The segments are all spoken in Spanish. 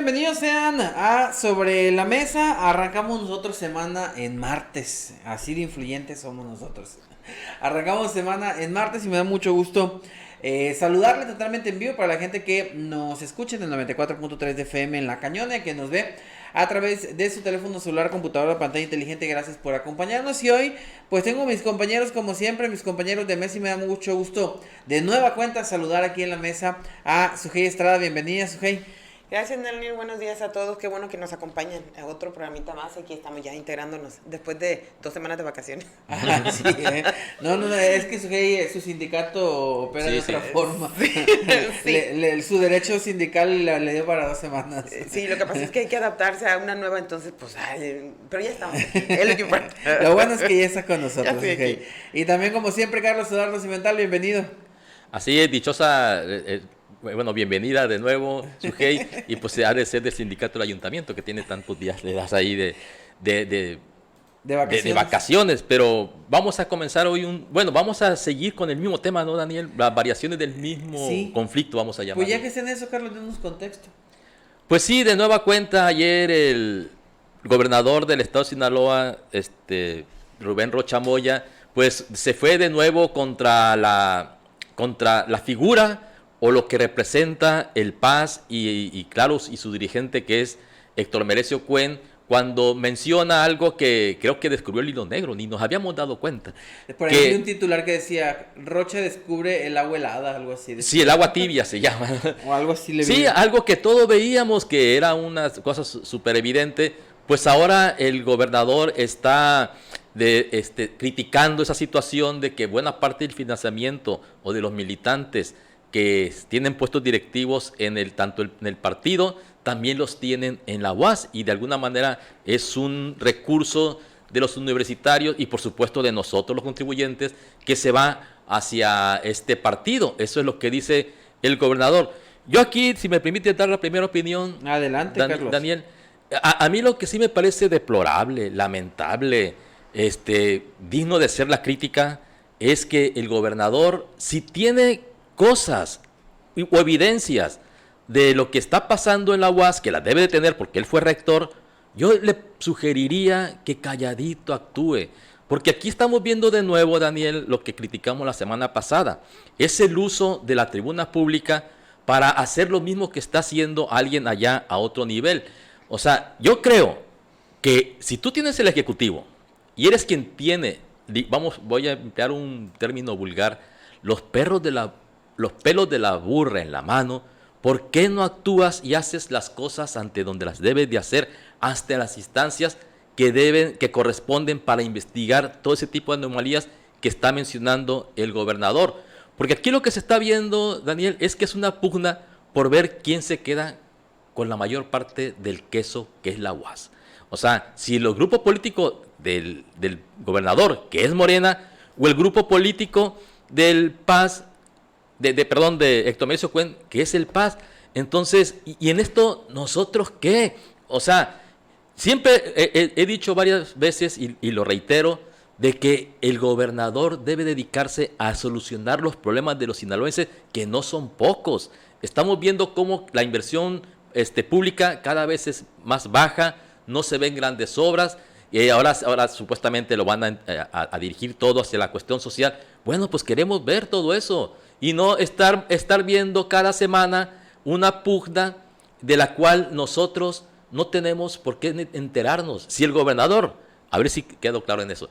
Bienvenidos sean a Sobre la Mesa. Arrancamos nosotros semana en martes. Así de influyentes somos nosotros. Arrancamos semana en martes y me da mucho gusto saludarle totalmente en vivo para la gente que nos escucha en el 94.3 de FM en La Cañona, que nos ve a través de su teléfono celular, computadora, pantalla inteligente. Gracias por acompañarnos. Y hoy pues tengo mis compañeros, como siempre, mis compañeros de mesa, y me da mucho gusto de nueva cuenta saludar aquí en la mesa a Sujei Estrada. Bienvenida, Sujei. Gracias, Daniel. Buenos días a todos. Qué bueno que nos acompañan a otro programita más. Aquí estamos ya integrándonos después de 2 semanas de vacaciones. Sí, No, es que su sindicato opera de otra forma. Sí. Su derecho sindical le dio para 2 semanas. Sí, lo que pasa es que hay que adaptarse a una nueva, entonces, pues, pero ya estamos aquí. Es lo que importa. Lo bueno es que ya está con nosotros. Y también, como siempre, Carlos Eduardo Cimental, bienvenido. Así es, dichosa... Bueno, bienvenida de nuevo, Sujei, y pues ha de ser del sindicato del ayuntamiento que tiene tantos días le das ahí de vacaciones, pero vamos a comenzar hoy vamos a seguir con el mismo tema, ¿no, Daniel? Las variaciones del mismo conflicto, vamos a llamar. Pues ya que está en eso, Carlos, denos contexto. Pues sí, de nueva cuenta, ayer el gobernador del estado de Sinaloa, Rubén Rocha Moya, pues se fue de nuevo contra la figura o lo que representa el PAS y claro, y su dirigente, que es Héctor Merecio Cuen, cuando menciona algo que creo que descubrió el hilo negro, ni nos habíamos dado cuenta. Por ahí hay un titular que decía, Rocha descubre el agua helada, algo así. Sí, el agua tibia se llama. O algo así. Sí, algo que todos veíamos que era una cosa súper evidente, pues ahora el gobernador está criticando esa situación de que buena parte del financiamiento o de los militantes que tienen puestos directivos tanto en el partido, también los tienen en la UAS, y de alguna manera es un recurso de los universitarios y por supuesto de nosotros los contribuyentes que se va hacia este partido. Eso es lo que dice el gobernador. Yo aquí, si me permite dar la primera opinión, adelante, Carlos. Daniel, a mí lo que sí me parece deplorable, lamentable, digno de ser la crítica, es que el gobernador, si tiene cosas o evidencias de lo que está pasando en la UAS, que las debe de tener porque él fue rector, yo le sugeriría que calladito actúe, porque aquí estamos viendo de nuevo, Daniel, lo que criticamos la semana pasada, es el uso de la tribuna pública para hacer lo mismo que está haciendo alguien allá a otro nivel. O sea, yo creo que si tú tienes el ejecutivo y eres quien tiene, voy a emplear un término vulgar, los pelos de la burra en la mano, ¿por qué no actúas y haces las cosas ante donde las debes de hacer, hasta las instancias que corresponden para investigar todo ese tipo de anomalías que está mencionando el gobernador? Porque aquí lo que se está viendo, Daniel, es que es una pugna por ver quién se queda con la mayor parte del queso, que es la UAS. O sea, si el grupo político del gobernador, que es Morena, o el grupo político del PAS, de Héctor Merecio Cuen, que es el PAS. Entonces, y en esto, ¿nosotros qué? O sea, siempre he dicho varias veces, y lo reitero, de que el gobernador debe dedicarse a solucionar los problemas de los sinaloenses, que no son pocos. Estamos viendo cómo la inversión pública cada vez es más baja, no se ven grandes obras, y ahora supuestamente lo van a dirigir todo hacia la cuestión social. Bueno, pues queremos ver todo eso, y no estar viendo cada semana una pugna de la cual nosotros no tenemos por qué enterarnos. Si el gobernador, a ver si quedo claro en eso,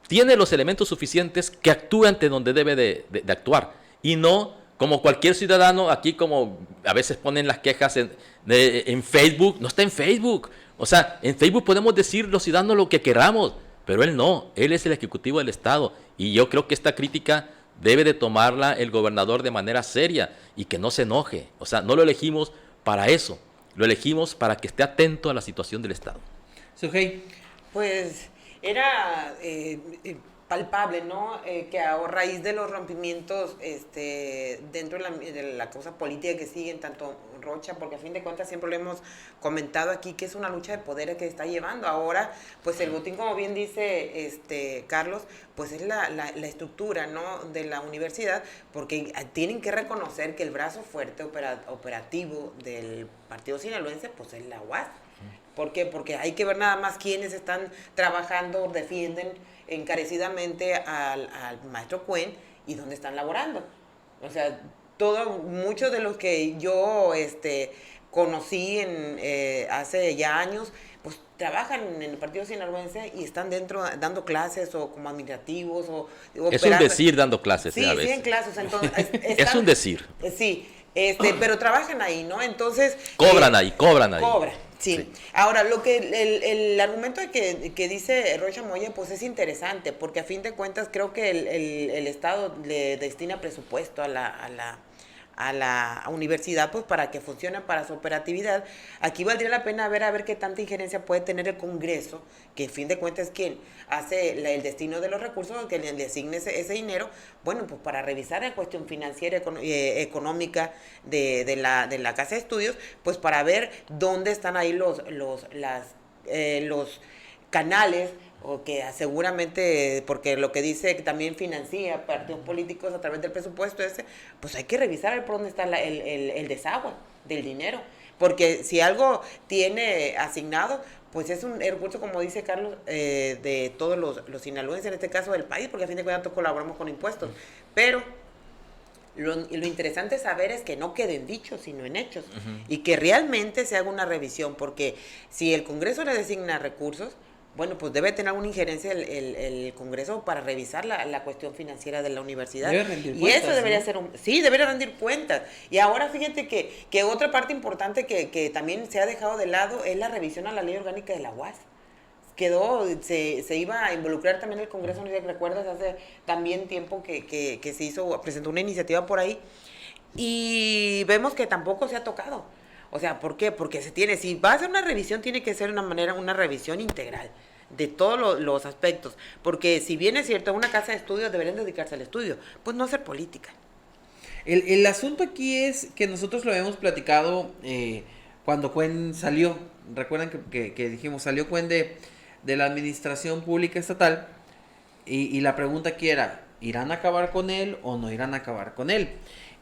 tiene los elementos suficientes, que actúe ante donde debe de actuar, y no como cualquier ciudadano, aquí como a veces ponen las quejas en Facebook. No está en Facebook. O sea, en Facebook podemos decir los ciudadanos lo que queramos, pero él no, él es el ejecutivo del Estado, y yo creo que esta crítica debe de tomarla el gobernador de manera seria y que no se enoje. O sea, no lo elegimos para eso, lo elegimos para que esté atento a la situación del Estado. Sujei. Pues era palpable, ¿no? Que a raíz de los rompimientos dentro de la causa política que siguen, tanto Rocha, porque a fin de cuentas siempre lo hemos comentado aquí, que es una lucha de poderes que está llevando. Ahora, pues el botín, como bien dice Carlos, pues es la estructura, ¿no?, de la universidad, porque tienen que reconocer que el brazo fuerte operativo del partido sinaloense, pues es la UAS. ¿Por qué? Porque hay que ver nada más quiénes están trabajando, defienden encarecidamente al maestro Cuen y dónde están laborando. O sea, muchos de los que yo conocí hace ya años, pues trabajan en el partido sinaloense y están dentro dando clases o como administrativos o es un decir dando clases. Sí, sí, en clases. Entonces, es un decir. Sí, pero trabajan ahí, ¿no? Entonces... Cobran ahí. Cobran. Sí. Ahora, lo que el argumento que dice Rocha Moya, pues es interesante, porque a fin de cuentas creo que el Estado le destina presupuesto a la universidad, pues para que funcione para su operatividad. Aquí valdría la pena ver a ver qué tanta injerencia puede tener el Congreso, que a fin de cuentas es quien hace el destino de los recursos, que le designe ese dinero, bueno, pues para revisar la cuestión financiera, económica de la Casa de Estudios, pues para ver dónde están ahí los canales, o que seguramente, porque lo que dice que también financia partidos políticos a través del presupuesto pues hay que revisar por dónde está el desagüe del dinero, porque si algo tiene asignado, pues es un recurso, como dice Carlos, de todos los sinaloenses, en este caso del país, porque a fin de cuentas todos colaboramos con impuestos, pero lo interesante saber es que no queden dichos, sino en hechos, y que realmente se haga una revisión, porque si el Congreso le designa recursos, bueno, pues debe tener una injerencia el Congreso para revisar la cuestión financiera de la universidad. Debe rendir y cuentas, eso debería ¿no? ser sí, debería rendir cuentas. Y ahora fíjate que otra parte importante que también se ha dejado de lado es la revisión a la ley orgánica de la UAS. Se iba a involucrar también el Congreso, no sé si recuerdas, hace también tiempo que se presentó una iniciativa por ahí, y vemos que tampoco se ha tocado. O sea, ¿por qué? Porque si va a hacer una revisión, tiene que ser una revisión integral de todos los aspectos, porque si bien es cierto, una casa de estudios deberían dedicarse al estudio, pues no hacer política. El asunto aquí es que nosotros lo habíamos platicado cuando Cuen salió. Recuerdan que dijimos, salió Cuen de la administración pública estatal, y la pregunta aquí era, ¿irán a acabar con él o no irán a acabar con él?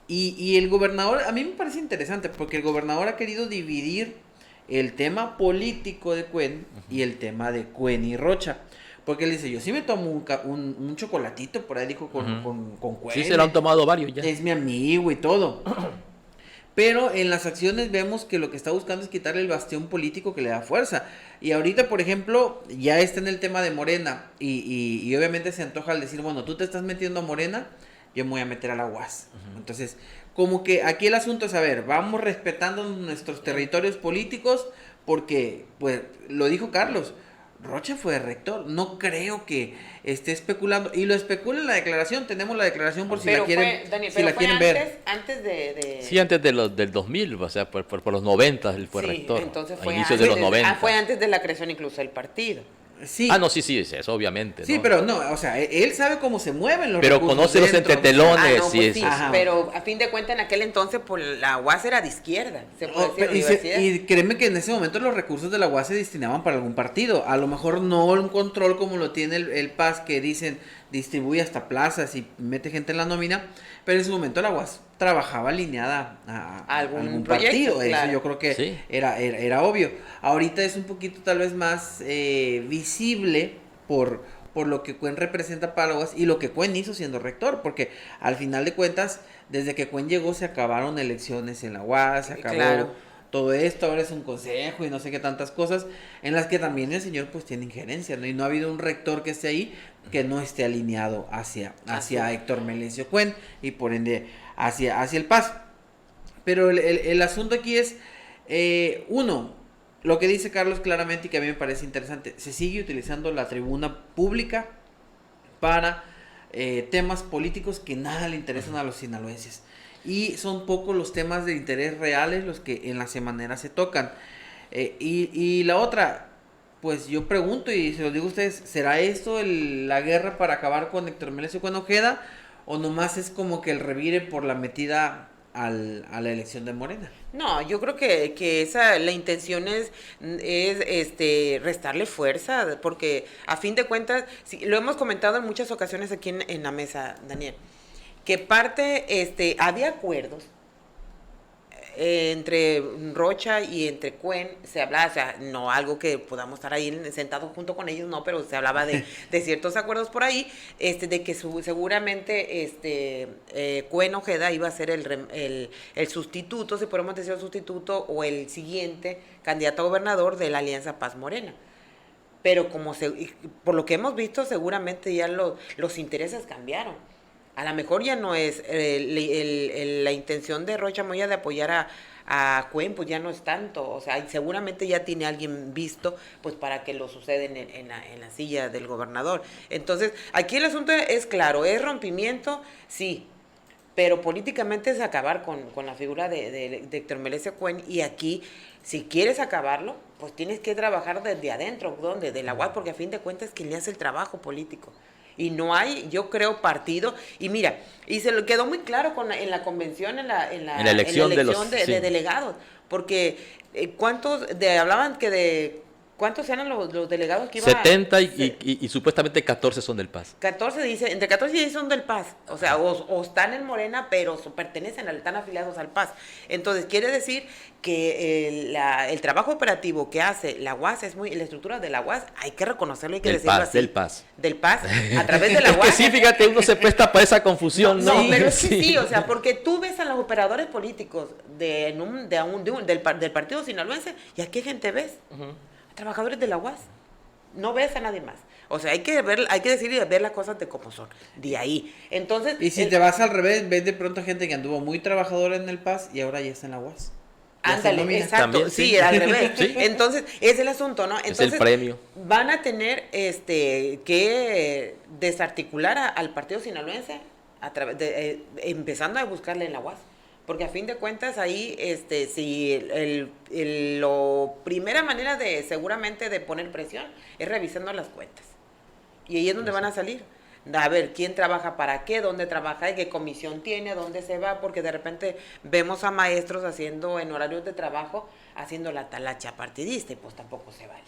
Y el gobernador, a mí me parece interesante, porque el gobernador ha querido dividir el tema político de Cuen y el tema de Cuen y Rocha. Porque él dice, yo sí me tomo un chocolatito, por ahí dijo, con Cuen. Sí, se lo han tomado varios ya. Es mi amigo y todo. Pero en las acciones vemos que lo que está buscando es quitarle el bastión político que le da fuerza. Y ahorita, por ejemplo, ya está en el tema de Morena. Y obviamente se antoja al decir, bueno, tú te estás metiendo a Morena, yo me voy a meter a la UAS. Entonces, como que aquí el asunto es, a ver, vamos respetando nuestros territorios políticos, porque, pues, lo dijo Carlos, Rocha fue rector, no creo que esté especulando, y lo especula en la declaración, tenemos la declaración por si la quieren, ver. Antes de... Sí, antes del 2000, o sea, por los 90 él fue rector, entonces a fue inicios de los 90. Fue antes de la creación incluso del partido. Sí. No, sí, eso obviamente. Sí, ¿no? pero no, o sea, él sabe cómo se mueven los pero recursos conoce los dentro. entretelones pues y sí, eso. pero a fin de cuentas en aquel entonces pues la UAS era de izquierda, se puede decir, la universidad. Y créeme que en ese momento los recursos de la UAS se destinaban para algún partido, a lo mejor no un control como lo tiene el PAS, que dicen distribuye hasta plazas y mete gente en la nómina, pero en su momento la UAS trabajaba alineada a algún partido, claro. Eso yo creo que sí. era obvio. Ahorita es un poquito tal vez más visible por lo que Cuen representa para la UAS y lo que Cuen hizo siendo rector, porque al final de cuentas, desde que Cuen llegó se acabaron elecciones en la UAS, se acabó todo esto, ahora es un consejo y no sé qué tantas cosas, en las que también el señor pues tiene injerencia, ¿no? Y no ha habido un rector que esté ahí que no esté alineado hacia Héctor Melencio Cuen y por ende hacia el PAS. Pero el asunto aquí es, lo que dice Carlos claramente y que a mí me parece interesante, se sigue utilizando la tribuna pública para temas políticos que nada le interesan a los sinaloenses. Y son pocos los temas de interés reales los que en la semanera se tocan. Y la otra, pues yo pregunto y se lo digo a ustedes, ¿será esto la guerra para acabar con Héctor Melesio Cuen Ojeda? ¿O nomás es como que el revire por la metida a la elección de Morena? No, yo creo que la intención es restarle fuerza, porque a fin de cuentas, lo hemos comentado en muchas ocasiones aquí en la mesa, Daniel, que había acuerdos entre Rocha y entre Cuen, se hablaba, o sea, no algo que podamos estar ahí sentados junto con ellos, no, pero se hablaba de ciertos acuerdos por ahí, de que seguramente Cuen Ojeda iba a ser el sustituto, si podemos decir el sustituto, o el siguiente candidato a gobernador de la Alianza Paz Morena. Pero por lo que hemos visto, seguramente ya los intereses cambiaron. A lo mejor ya no es la intención de Rocha Moya de apoyar a Cuen, pues ya no es tanto. O sea, seguramente ya tiene alguien visto pues para que lo suceda en la silla del gobernador. Entonces, aquí el asunto es claro, es rompimiento, sí, pero políticamente es acabar con la figura de Héctor Melesio Cuen. Y aquí, si quieres acabarlo, pues tienes que trabajar desde adentro, ¿dónde? De la UAS, porque a fin de cuentas es quien le hace el trabajo político. Y no hay, yo creo, partido. Y mira, y se lo quedó muy claro en la convención, en la elección de delegados. Porque hablaban que ¿cuántos eran los delegados que iban? 70 y supuestamente 14 son del Paz. 14 dice, entre 14 y 10 son del Paz. O sea, o están en Morena, pero están afiliados al Paz. Entonces, quiere decir que el trabajo operativo que hace la UAS la estructura de la UAS, hay que reconocerlo, hay que decirlo así. Del Paz. Del Paz, a través de la UAS. Es que sí, fíjate, uno se presta para esa confusión, ¿no? No, pero es que sí, o sea, porque tú ves a los operadores políticos del partido sinaloense, ¿y a qué gente ves? Trabajadores de la UAS, no ves a nadie más. O sea, hay que decir y ver las cosas de cómo son, de ahí. Entonces, y si te vas al revés, ves de pronto gente que anduvo muy trabajadora en el Paz y ahora ya está en la UAS. Ándale, exacto, también, sí, al revés. ¿Sí? Entonces, es el asunto, ¿no? Entonces, es el premio. Van a tener que desarticular al partido sinaloense empezando a buscarle en la UAS. Porque a fin de cuentas ahí, si la primera manera seguramente de poner presión es revisando las cuentas. Y ahí es donde van a salir. A ver, quién trabaja para qué, dónde trabaja, qué comisión tiene, a dónde se va, porque de repente vemos a maestros haciendo en horarios de trabajo, haciendo la talacha partidista, y pues tampoco se vale.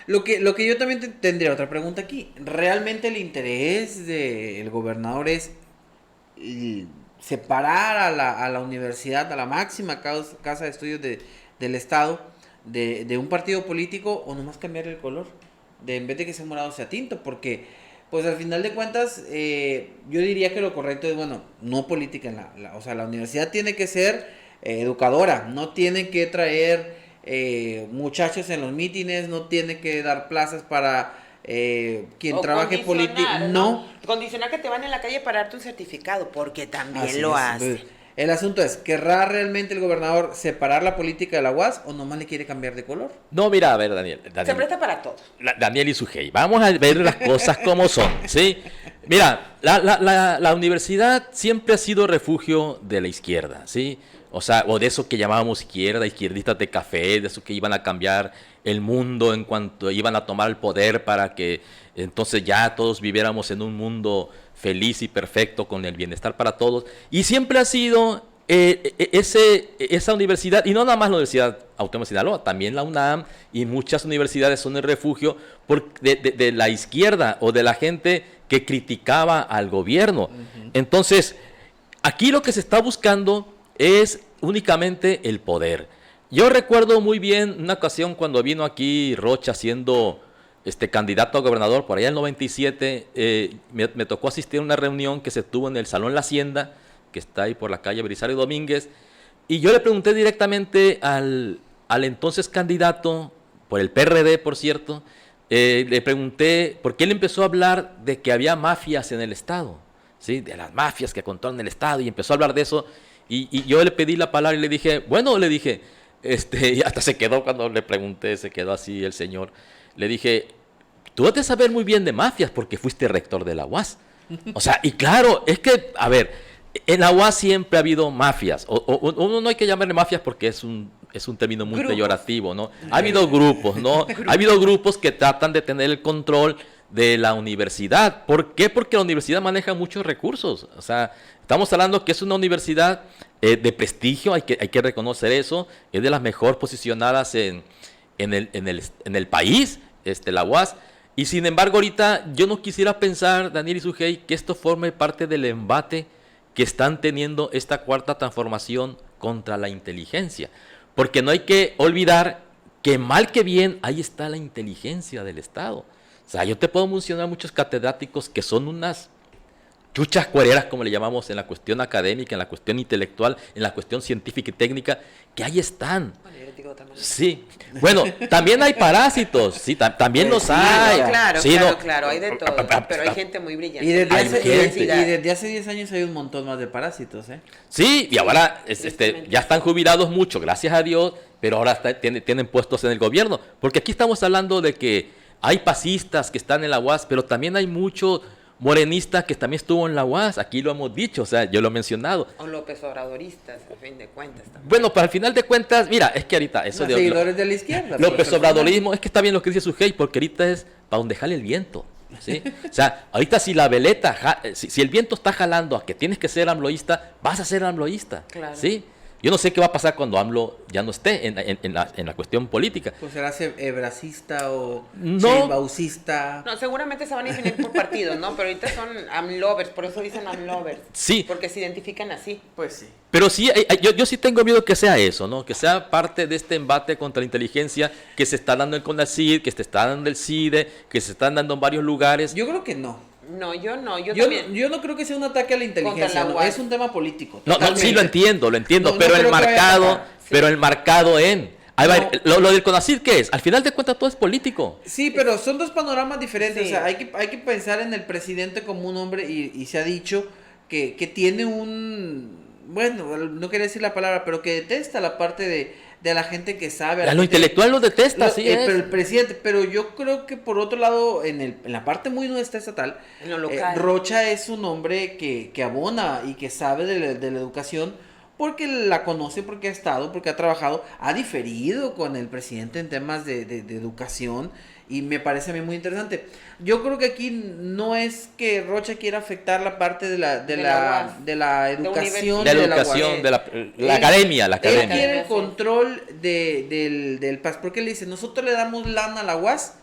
Lo que yo también tendría otra pregunta aquí. ¿Realmente el interés del gobernador es separar a la universidad, a la máxima casa de estudios del Estado, de un partido político, o nomás cambiar el color? En vez de que sea morado sea tinto, porque pues al final de cuentas yo diría que lo correcto es, bueno, no política. O sea, la universidad tiene que ser educadora, no tiene que traer muchachos en los mítines, no tiene que dar plazas para quien trabaje político, no. Condicionar que te van en la calle para darte un certificado, porque también lo hace. El asunto es, ¿querrá realmente el gobernador separar la política de la UAS o nomás le quiere cambiar de color? No, mira, a ver, Daniel. Se presta para todos. Daniel y Sujei, vamos a ver las cosas como son, ¿sí? Mira, la universidad siempre ha sido refugio de la izquierda, ¿sí? O sea, o de eso que llamábamos izquierdistas de café, de eso que iban a cambiar el mundo en cuanto iban a tomar el poder para que entonces ya todos viviéramos en un mundo feliz y perfecto con el bienestar para todos. Y siempre ha sido esa universidad, y no nada más la Universidad Autónoma de Sinaloa, también la UNAM y muchas universidades son el refugio de la izquierda o de la gente que criticaba al gobierno. Entonces, aquí lo que se está buscando es únicamente el poder. Yo recuerdo muy bien una ocasión cuando vino aquí Rocha siendo candidato a gobernador, por allá en el 97, me tocó asistir a una reunión que se tuvo en el Salón La Hacienda, que está ahí por la calle Belisario Domínguez, y yo le pregunté directamente al entonces candidato, por el PRD, por cierto, le pregunté, porque él empezó a hablar de que había mafias en el Estado, ¿sí? De las mafias que controlan el Estado, y empezó a hablar de eso, y yo le pedí la palabra y le dije, bueno, le dije, y hasta se quedó cuando le pregunté, se quedó así el señor. Le dije, tú has de saber muy bien de mafias porque fuiste rector de la UAS. O sea, y claro, es que, a ver, en la UAS siempre ha habido mafias. Uno no hay que llamarle mafias porque es es un término muy Grupos. peyorativo, ¿no? Ha habido grupos, ¿no? Ha habido grupos que tratan de tener el control de la universidad. ¿Por qué? Porque la universidad maneja muchos recursos. O sea, estamos hablando que es una universidad de prestigio, hay que reconocer eso, es de las mejor posicionadas en el país, la UAS. Y sin embargo, ahorita yo no quisiera pensar, Daniel y Sujei, que esto forme parte del embate que están teniendo esta cuarta transformación contra la inteligencia. Porque no hay que olvidar que mal que bien, ahí está la inteligencia del Estado. O sea, yo te puedo mencionar muchos catedráticos que son unas chuchas cuereras, como le llamamos, en la cuestión académica, en la cuestión intelectual, en la cuestión científica y técnica, que ahí están. Bueno, yo les digo de otra manera. Sí, bueno, también hay parásitos, sí, también los Sí, hay. Claro, Sí, claro, hay de todo, pero hay gente muy brillante. Y desde, Hay hace, gente. y desde hace 10 años hay un montón más de parásitos, ¿eh? Sí, y ahora Tristemente. ya están jubilados mucho, gracias a Dios, pero ahora tienen puestos en el gobierno. Porque aquí estamos hablando de que hay pasistas que están en la UAS, pero también hay muchos morenistas que también estuvo en la UAS. Aquí lo hemos dicho, o sea, yo lo he mencionado. O López Obradoristas, a fin de cuentas. También. Bueno, pero al final de cuentas, mira, es que ahorita eso Los seguidores de la izquierda. López pues, Obradorismo, es que está bien lo que dice Sujei, porque ahorita es para donde jale el viento, ¿sí? O sea, ahorita si la veleta, si el viento está jalando a que tienes que ser amloísta, vas a ser amloísta, Claro. ¿sí? Yo no sé qué va a pasar cuando AMLO ya no esté en la cuestión política. Pues será ebracista o No. sheinbaumista. No, seguramente se van a definir por partidos, ¿no? Pero ahorita son amlovers, por eso dicen amlovers. Sí. Porque se identifican así. Pues sí. Pero sí, yo sí tengo miedo que sea eso, ¿no? Que sea parte de este embate contra la inteligencia que se está dando en CONACYT, que se está dando en el CIDE, que se están dando en varios lugares. Yo creo que no. No, yo no, yo Yo, también. yo no creo que sea un ataque a la inteligencia, Contra la no, UAS. es un tema político. No, totalmente. sí lo entiendo, No, no pero creo que vaya a enmarcado, atacar, sí. pero enmarcado en... Ahí va, No. lo del CONACYT, ¿qué es? Al final de cuentas todo es político. Sí, pero son dos panoramas diferentes. Sí. O sea, hay que pensar en el presidente como un hombre y se ha dicho que tiene un... Bueno, no quería decir la palabra, pero que detesta la parte de la gente que sabe. a la A lo gente- intelectual lo detesta, sí es. Pero el presidente, pero yo creo que por otro lado, en la parte muy nuestra estatal, En lo local. Rocha es un hombre que abona y que sabe de la educación porque la conoce, porque ha estado, porque ha trabajado, ha diferido con el presidente en temas de educación y me parece a mí muy interesante. Yo creo que aquí no es que Rocha quiera afectar la parte de la UAS. de la educación La de educación, UAS. de la Él- academia, la Él academia. quiere el Sí. control del PAS, porque él dice, nosotros le damos lana a la UAS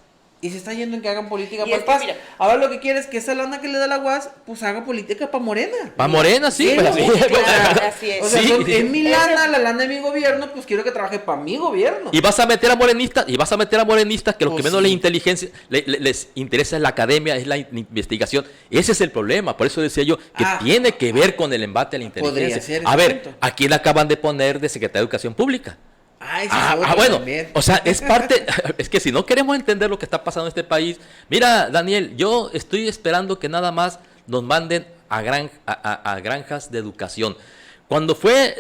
y se está yendo en que hagan política Y para es el que PAS. mira- Ahora lo que quiere es que esa lana que le da la UAS, pues haga política para Morena. Para Morena, sí, Sí, pues no, así. claro, así es. O sea, Sí. es mi lana, la lana de mi gobierno, pues quiero que trabaje para mi gobierno. Y vas a meter a morenistas, que lo Pues que menos sí. les interesa es la academia, es la investigación. Ese es el problema. Por eso decía yo que Ah. tiene que ver con el embate a la Podría inteligencia. ser A ese ver, punto. ¿a quién acaban de poner de secretario de Educación Pública? Ese es otro Bueno, también. o sea, es parte, es que si no queremos entender lo que está pasando en este país, mira, Daniel, yo estoy esperando que nada más nos manden a granjas de educación. Cuando fue,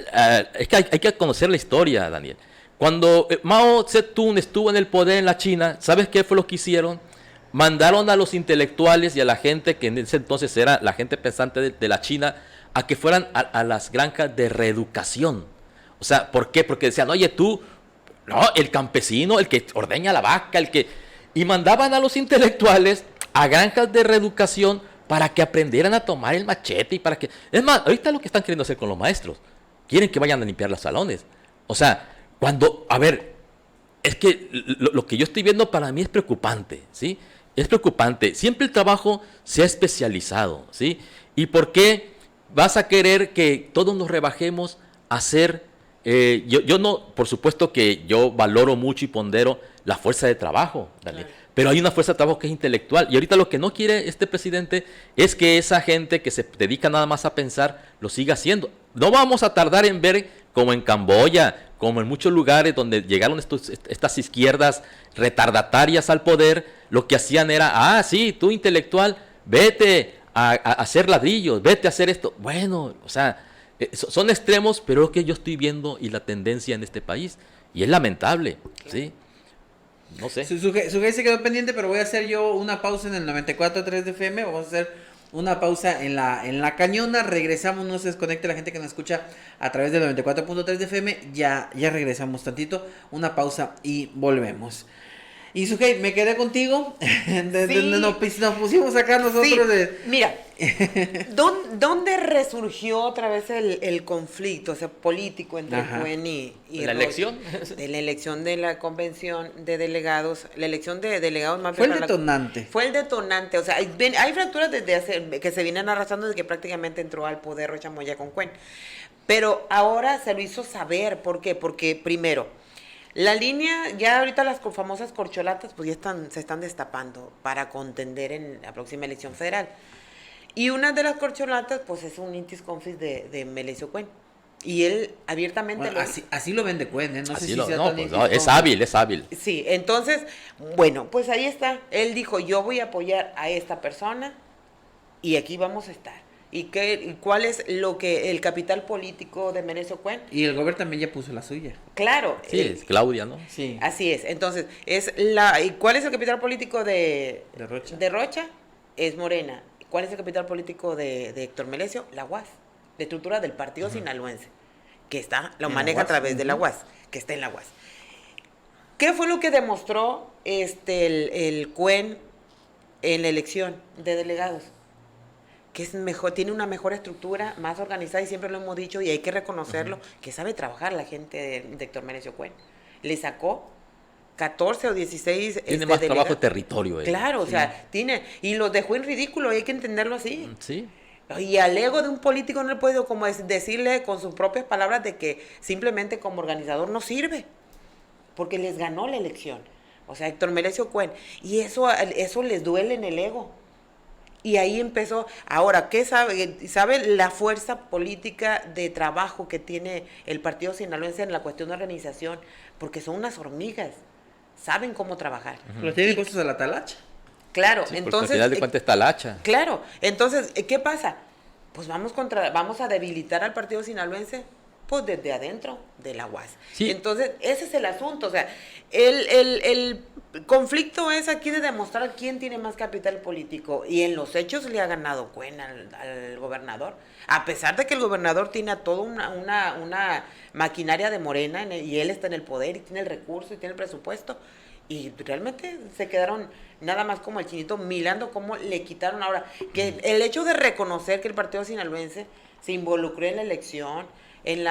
es que hay que conocer la historia, Daniel. Cuando Mao Zedong estuvo en el poder en la China, ¿sabes qué fue lo que hicieron? Mandaron a los intelectuales y a la gente que en ese entonces era la gente pensante de la China a que fueran a las granjas de reeducación. O sea, ¿por qué? Porque decían, oye, tú, no, el campesino, el que ordeña la vaca, y mandaban a los intelectuales a granjas de reeducación para que aprendieran a tomar el machete y para que... Es más, ahorita lo que están queriendo hacer con los maestros, quieren que vayan a limpiar los salones. O sea, a ver, es que lo que yo estoy viendo para mí es preocupante, ¿sí? Es preocupante. Siempre el trabajo se ha especializado, ¿sí? ¿Y por qué vas a querer que todos nos rebajemos a ser... yo no, por supuesto que yo valoro mucho y pondero la fuerza de trabajo, Daniel. Claro. Pero hay una fuerza de trabajo que es intelectual. Y ahorita lo que no quiere este presidente es que esa gente que se dedica nada más a pensar lo siga haciendo. No vamos a tardar en ver como en Camboya, como en muchos lugares donde llegaron estas izquierdas retardatarias al poder, lo que hacían era, sí, tú intelectual, vete a hacer ladrillos, vete a hacer esto. Bueno, o sea, son extremos, pero es que yo estoy viendo y la tendencia en este país. Y es lamentable, ¿sí? No sé. Su se quedó pendiente, pero voy a hacer yo una pausa en el 94.3 de FM. Vamos a hacer Una pausa en la cañona. Regresamos, no se desconecte la gente que nos escucha a través del 94.3 de FM. Ya regresamos tantito. Una pausa y volvemos. Y Sujei, me quedé contigo. Nos pusimos acá nosotros. Sí. Mira, ¿dónde resurgió otra vez el conflicto, o sea, político entre Cuen y la elección? De la elección de la convención de delegados, la elección de delegados más. Fue el detonante. Fue el detonante, o sea, hay fracturas que se vienen arrastrando desde que prácticamente entró al poder Rocha Moya con Cuen. Pero ahora se lo hizo saber, ¿por qué? Porque primero, la línea, ya ahorita las famosas corcholatas, pues ya se están destapando para contender en la próxima elección federal. Y una de las corcholatas, pues es un intis confis de Melesio Cuen. Y él abiertamente así lo vende Cuen, ¿eh? No sé si sea es hábil. Sí, entonces, bueno, pues ahí está. Él dijo, yo voy a apoyar a esta persona y aquí vamos a estar. ¿Y cuál es el capital político de Melesio Cuen? Y el gobierno también ya puso la suya. Claro. Sí, es Claudia, ¿no? Sí. Así es. Entonces, ¿y cuál es el capital político de Rocha? De Rocha, es Morena. ¿Cuál es el capital político de Héctor Melesio? La UAS, de estructura del partido sinaloense, que lo maneja a través de la UAS, que está en la UAS. ¿Qué fue lo que demostró el Cuen en la elección de delegados? Que es mejor, tiene una mejor estructura, más organizada, y siempre lo hemos dicho, y hay que reconocerlo, que sabe trabajar la gente de Héctor Melesio Cuen. Le sacó 14 o 16 tiene más trabajo de territorio. Claro, sí. O sea, y los dejó en ridículo, y hay que entenderlo así. Sí. Y al ego de un político no le puedo como decirle con sus propias palabras de que simplemente como organizador no sirve, porque les ganó la elección. O sea, Héctor Melesio Cuen. Y eso les duele en el ego. Y ahí empezó. Ahora, ¿qué sabe? ¿Sabe la fuerza política de trabajo que tiene el partido sinaloense en la cuestión de organización? Porque son unas hormigas. Saben cómo trabajar. Los tienen puestos a la talacha. Claro, Sí, entonces. Al final de cuentas está la hacha. Claro, entonces, ¿qué pasa? Pues vamos a debilitar al partido sinaloense, pues desde adentro de la UAS. Sí. Entonces, ese es el asunto. O sea, el conflicto es aquí de demostrar quién tiene más capital político. Y en los hechos le ha ganado Cuen al gobernador. A pesar de que el gobernador tiene toda una maquinaria de Morena y él está en el poder y tiene el recurso y tiene el presupuesto. Y realmente se quedaron nada más como el chinito mirando cómo le quitaron ahora. Que el hecho de reconocer que el partido sinaloense se involucró en la elección, en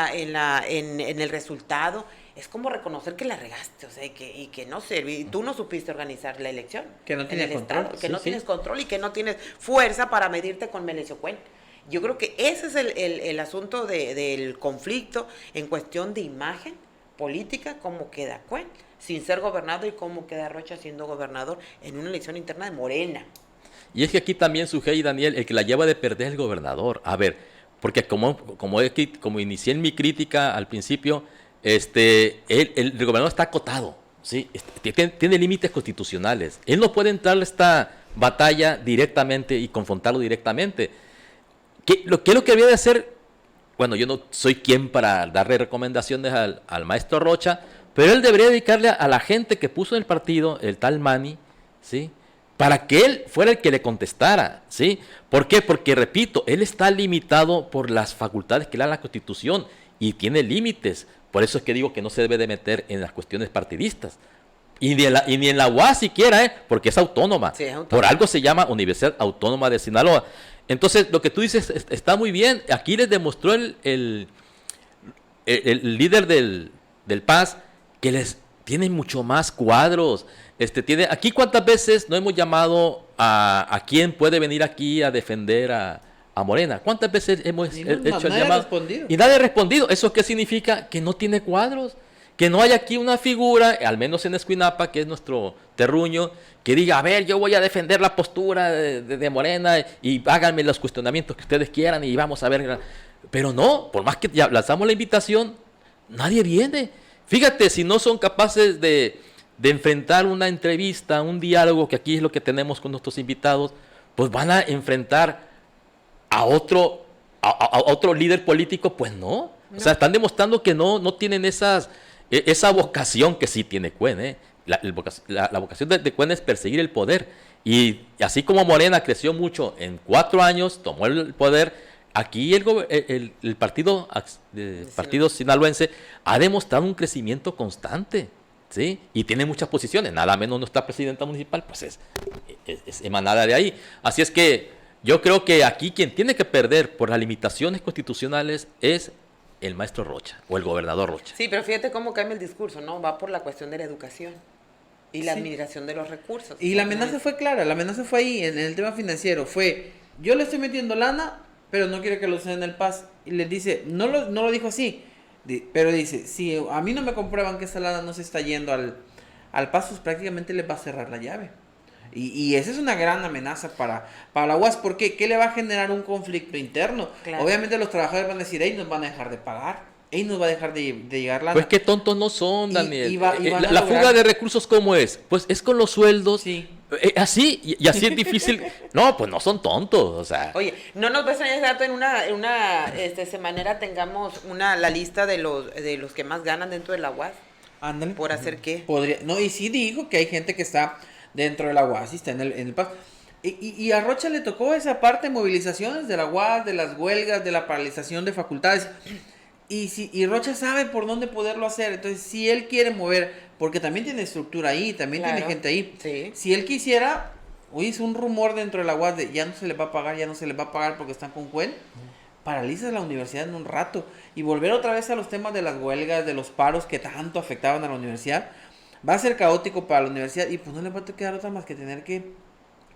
el resultado, es como reconocer que la regaste, o sea, y que no sirve, y tú no supiste organizar la elección. Que no tienes control. Estado, que no tienes control y que no tienes fuerza para medirte con Melesio Cuen. Yo creo que ese es el asunto del conflicto en cuestión de imagen política, cómo queda Cuen sin ser gobernador y cómo queda Rocha siendo gobernador en una elección interna de Morena. Y es que aquí también, Sujei y Daniel, el que la lleva de perder es el gobernador. A ver, porque como inicié en mi crítica al principio, el gobernador está acotado, ¿sí? Tiene límites constitucionales. Él no puede entrar a esta batalla directamente y confrontarlo directamente. ¿Qué es lo que había de hacer? Bueno, yo no soy quien para darle recomendaciones al maestro Rocha, pero él debería dedicarle a la gente que puso en el partido, el tal Manny, ¿sí?, para que él fuera el que le contestara, ¿sí? ¿Por qué? Porque, repito, él está limitado por las facultades que le da la Constitución y tiene límites. Por eso es que digo que no se debe de meter en las cuestiones partidistas. Y ni en la UAS siquiera, porque es autónoma. Sí, es autónoma. Por algo se llama Universidad Autónoma de Sinaloa. Entonces, lo que tú dices está muy bien. Aquí les demostró el líder del PAS que les tiene mucho más cuadros. Aquí cuántas veces no hemos llamado a quién puede venir aquí a defender a Morena. ¿Cuántas veces hemos hecho el llamado? Y nadie ha respondido. ¿Eso qué significa? Que no tiene cuadros. Que no hay aquí una figura, al menos en Escuinapa, que es nuestro terruño, que diga, a ver, yo voy a defender la postura de Morena y háganme los cuestionamientos que ustedes quieran y vamos a ver. Pero no, por más que ya lanzamos la invitación, nadie viene. Fíjate, si no son capaces de enfrentar una entrevista, un diálogo, que aquí es lo que tenemos con nuestros invitados, pues van a enfrentar a otro líder político, pues no. O sea, están demostrando que no tienen esa vocación que sí tiene Cuen, La vocación de Cuen es perseguir el poder. Y así como Morena creció mucho en 4 años, tomó el poder, aquí el partido sinaloense ha demostrado un crecimiento constante, ¿sí? Y tiene muchas posiciones, nada menos nuestra presidenta municipal, pues es emanada de ahí. Así es que yo creo que aquí quien tiene que perder por las limitaciones constitucionales es el maestro Rocha o el gobernador Rocha. Sí, pero fíjate cómo cambia el discurso, ¿no? Va por la cuestión de la educación y la Sí. administración de los recursos. Y la amenaza fue clara, la amenaza fue ahí, en el tema financiero, fue, yo le estoy metiendo lana, pero no quiero que lo usen en el PAS. Y les dice, no lo dijo así, pero dice, si a mí no me comprueban que esa lana no se está yendo al PAS, pues prácticamente les va a cerrar la llave. Y esa es una gran amenaza para la UAS, porque ¿qué le va a generar un conflicto interno? Claro. Obviamente los trabajadores van a decir, nos van a dejar de pagar, nos va a dejar de llegar lana. Pues qué tontos no son, Daniel. Y van a la lograr- fuga de recursos, ¿cómo es? Pues es con los sueldos. Sí. Así, y así es difícil. No, pues no son tontos, o sea. Oye, no nos va a extrañar gato en una semanera tengamos la lista de los que más ganan dentro de la UAS. Ándale. ¿Por hacer qué? Podría, no, y sí dijo que hay gente que está dentro de la UAS y está en el PAS. Y a Rocha le tocó esa parte de movilizaciones de la UAS, de las huelgas, de la paralización de facultades. Y Rocha sabe por dónde poderlo hacer. Entonces, si él quiere mover, porque también tiene estructura ahí, también Claro. tiene gente ahí. Sí. Si él quisiera, hoy es un rumor dentro de la UAS de ya no se le va a pagar, ya no se le va a pagar porque están con Cuen. Paralizas la universidad en un rato. Y volver otra vez a los temas de las huelgas, de los paros que tanto afectaban a la universidad. Va a ser caótico para la universidad y pues no le va a quedar otra más que tener que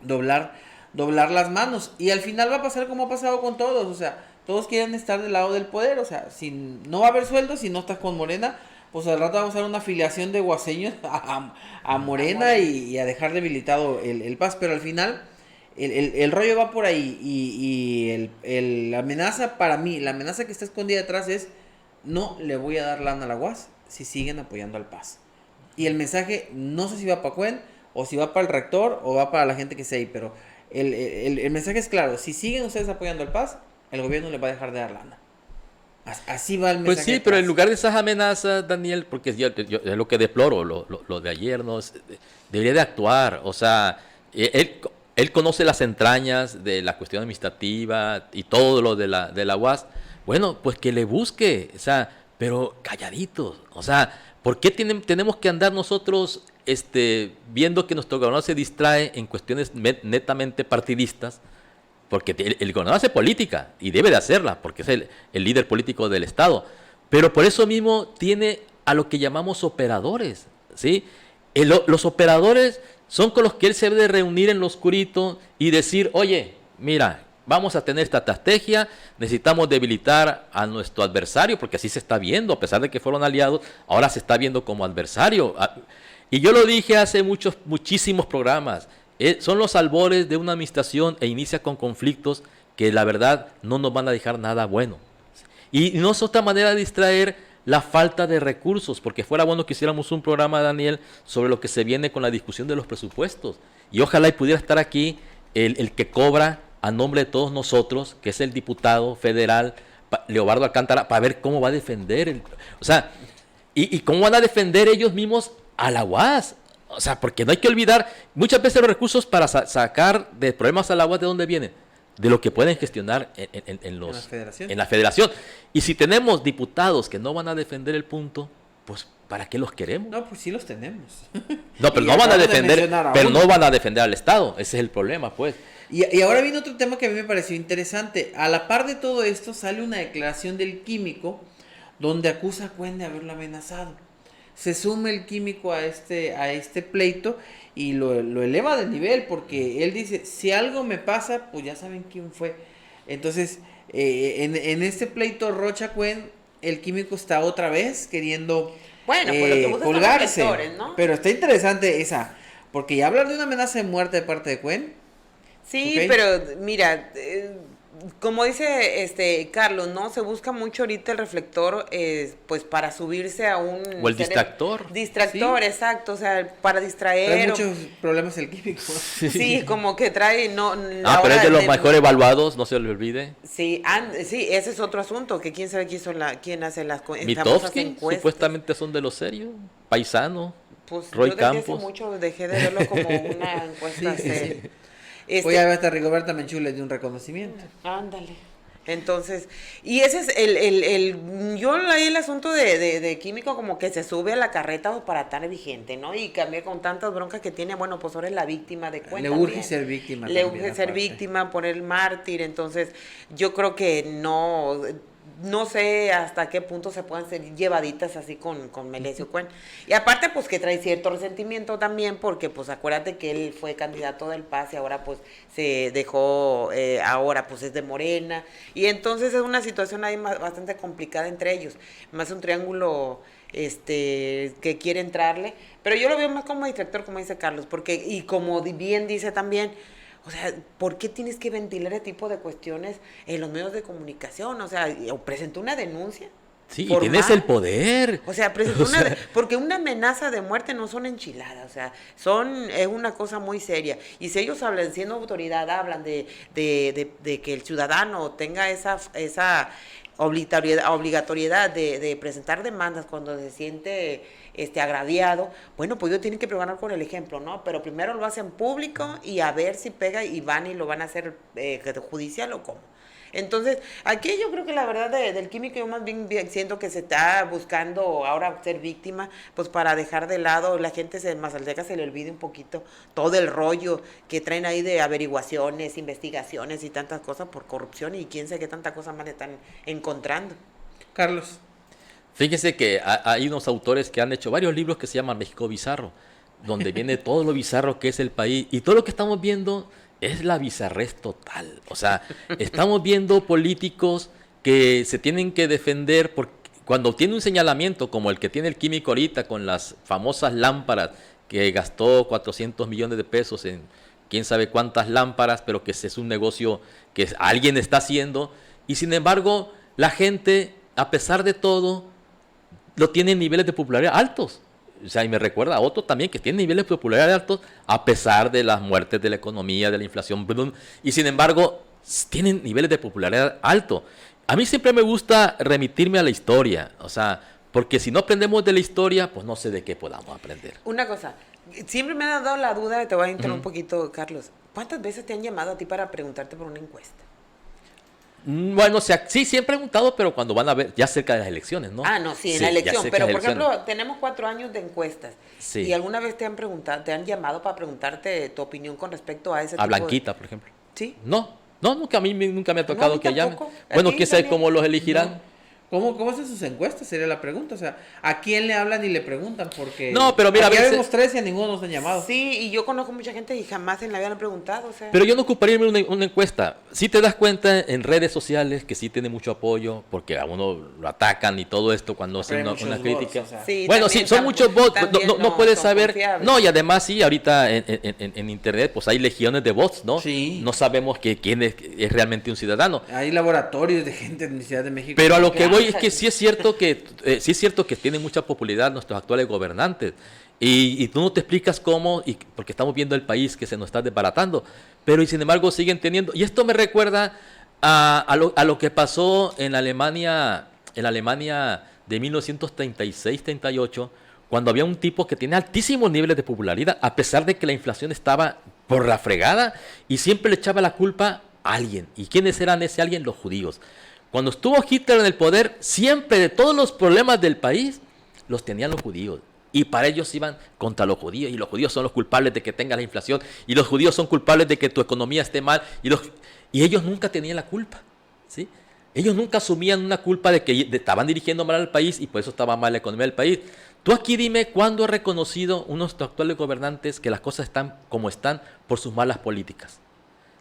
doblar las manos. Y al final va a pasar como ha pasado con todos. O sea, todos quieren estar del lado del poder. O sea, si no va a haber sueldo, si no estás con Morena, pues al rato vamos a ver una afiliación de guaseños a Morena y a dejar debilitado el PAS. Pero al final el rollo va por ahí. Y la amenaza para mí, la amenaza que está escondida detrás es: no le voy a dar lana a la UAS si siguen apoyando al PAS. Y el mensaje, no sé si va para Cuen, o si va para el rector, o va para la gente que esté ahí, pero el mensaje es claro: si siguen ustedes apoyando al PAS, el gobierno les va a dejar de dar lana. Así va el mensaje. Pues sí, pero en lugar de esas amenazas, Daniel, porque yo es lo que deploro, lo de ayer, ¿no? Debería de actuar. O sea, él conoce las entrañas de la cuestión administrativa y todo lo de la UAS. Bueno, pues que le busque, o sea, pero calladitos. O sea, ¿por qué tenemos que andar nosotros viendo que nuestro gobernador se distrae en cuestiones netamente partidistas? Porque el gobernador hace política y debe de hacerla porque es el líder político del Estado. Pero por eso mismo tiene a lo que llamamos operadores, ¿sí? Los operadores son con los que él se debe de reunir en lo oscurito y decir: oye, mira, vamos a tener esta estrategia, necesitamos debilitar a nuestro adversario, porque así se está viendo, a pesar de que fueron aliados, ahora se está viendo como adversario. Y yo lo dije hace muchísimos programas, son los albores de una administración e inicia con conflictos que la verdad no nos van a dejar nada bueno. Y no es otra manera de distraer la falta de recursos, porque fuera bueno que hiciéramos un programa, Daniel, sobre lo que se viene con la discusión de los presupuestos. Y ojalá y pudiera estar aquí el que cobra a nombre de todos nosotros, que es el diputado federal, Leobardo Alcántara, para ver cómo va a defender, o sea, y cómo van a defender ellos mismos a la UAS. O sea, porque no hay que olvidar, muchas veces los recursos para sacar de problemas a la UAS, ¿de dónde vienen? De lo que pueden gestionar en la federación. Y si tenemos diputados que no van a defender el punto, pues ¿para qué los queremos? No, pues sí los tenemos. No, pero Y no van a acabamos de defender, mencionar a pero uno. no van a defender al Estado. Ese es el problema, pues. Y ahora viene otro tema que a mí me pareció interesante. A la par de todo esto sale una declaración del químico donde acusa a Cuen de haberlo amenazado. Se suma el químico a este pleito y lo eleva de nivel, porque él dice: si algo me pasa, pues ya saben quién fue. Entonces, en este pleito Rocha-Cuen, el químico está otra vez queriendo Bueno, pues lo que busca son colgarse. reflectores, ¿no? Pero está interesante esa, porque ya hablar de una amenaza de muerte de parte de Cuen. Sí, Ok. pero mira, como dice Carlos, ¿no? Se busca mucho ahorita el reflector, pues para subirse a un... O el distractor. Distractor, Sí. exacto, o sea, para Trae distraer. muchos problemas el químico. Sí, como que trae, no... Pero es de los mejor evaluados, no se le olvide. Sí, sí, ese es otro asunto, que quién sabe quién hace las famosas Mitofsky, encuestas. supuestamente son de los serios, paisano. Pues Roy yo desde hace Campos. mucho dejé de verlo como una encuesta. Hoy a ver, hasta Rigoberta Menchú le dio un reconocimiento. Ándale. Entonces, y ese es yo ahí el asunto de Químico como que se sube a la carreta para estar vigente, ¿no? Y cambia con tantas broncas que tiene, bueno, pues ahora es la víctima de cuenta. Le urge ser víctima. Le también, urge ser aparte. víctima, poner el mártir, entonces yo creo que no sé hasta qué punto se pueden ser llevaditas así con Melesio Cuen. Y aparte, pues que trae cierto resentimiento también, porque pues acuérdate que él fue candidato del PAS y ahora pues se dejó, ahora pues es de Morena. Y entonces es una situación ahí bastante complicada entre ellos. Más un triángulo que quiere entrarle. Pero yo lo veo más como distractor, como dice Carlos, porque, y como bien dice también, o sea, ¿por qué tienes que ventilar ese tipo de cuestiones en los medios de comunicación? O sea, o presentó una denuncia. Sí, y formal. tienes el poder. O sea, presentó porque una amenaza de muerte no son enchiladas, o sea, es una cosa muy seria. Y si ellos hablan, siendo autoridad, hablan de que el ciudadano tenga esa obligatoriedad de presentar demandas cuando se siente agraviado, bueno, pues ellos tienen que pregonar con el ejemplo, ¿no? Pero primero lo hacen público y a ver si pega y van y lo van a hacer judicial o cómo. Entonces, aquí yo creo que la verdad del Químico, yo más bien siento que se está buscando ahora ser víctima, pues para dejar de lado, la gente Mazalteca se le olvide un poquito todo el rollo que traen ahí de averiguaciones, investigaciones y tantas cosas por corrupción y quién sabe qué tanta cosa más le están encontrando. Carlos. Fíjese que hay unos autores que han hecho varios libros que se llaman México Bizarro, donde viene todo lo bizarro que es el país y todo lo que estamos viendo es la bizarrez total. O sea, estamos viendo políticos que se tienen que defender porque cuando tiene un señalamiento como el que tiene el Químico ahorita con las famosas lámparas que gastó 400 millones de pesos en quién sabe cuántas lámparas, pero que ese es un negocio que alguien está haciendo y sin embargo la gente, a pesar de todo, lo tiene en niveles de popularidad altos. O sea, y me recuerda a otro también que tiene niveles de popularidad altos a pesar de las muertes de la economía, de la inflación, y sin embargo tienen niveles de popularidad altos. A mí siempre me gusta remitirme a la historia, o sea, porque si no aprendemos de la historia, pues no sé de qué podamos aprender. Una cosa, siempre me ha dado la duda, te voy a interrumpir un poquito, Carlos. ¿Cuántas veces te han llamado a ti para preguntarte por una encuesta? Bueno, o sea, sí he preguntado, pero cuando van a ver, ya cerca de las elecciones, ¿no? Ah, no, sí, en Sí, la ya elección. cerca Pero, de por las elecciones. ejemplo, tenemos 4 años de encuestas. Sí. ¿Y alguna vez te han preguntado, te han llamado para preguntarte tu opinión con respecto a ese tipo A Blanquita, por ejemplo. ¿Sí? No, nunca a mí nunca me ha tocado a mí que llamen. tampoco. ¿A Bueno, ti, quién sabe Daniel? cómo los elegirán. ¿Cómo hacen sus encuestas? Sería la pregunta. O sea, ¿a quién le hablan y le preguntan? Porque No, pero mira, a aquí veces- vemos 3 y a ninguno nos han llamado. Sí, y yo conozco mucha gente y jamás en la vida le han preguntado, o sea. Pero yo no ocuparía una encuesta. Si te das cuenta en redes sociales que sí tiene mucho apoyo, porque a uno lo atacan y todo esto cuando Pero hay hacen una muchos crítica. bots, o sea. Sí, Bueno, también sí, son muchos bots, también no puedes son saber. confiables. No, y además sí, ahorita en internet pues hay legiones de bots, ¿no? Sí. No sabemos quién es realmente un ciudadano. Hay laboratorios de gente en la Ciudad de México. Pero a lo que Claro. voy es que sí es cierto que tienen mucha popularidad nuestros actuales gobernantes. Y tú no te explicas cómo, porque estamos viendo el país que se nos está desbaratando. Pero y sin embargo siguen teniendo. Y esto me recuerda a lo que pasó en Alemania de 1936-38, cuando había un tipo que tenía altísimos niveles de popularidad, a pesar de que la inflación estaba por la fregada, y siempre le echaba la culpa a alguien. ¿Y quiénes eran ese alguien? Los judíos. Cuando estuvo Hitler en el poder, siempre de todos los problemas del país, los tenían los judíos. Y para ellos iban contra los judíos, y los judíos son los culpables de que tenga la inflación, y los judíos son culpables de que tu economía esté mal, y ellos nunca tenían la culpa, ¿sí? Ellos nunca asumían una culpa de que estaban dirigiendo mal al país y por eso estaba mal la economía del país. Tú aquí dime cuándo ha reconocido uno de nuestros actuales gobernantes que las cosas están como están por sus malas políticas.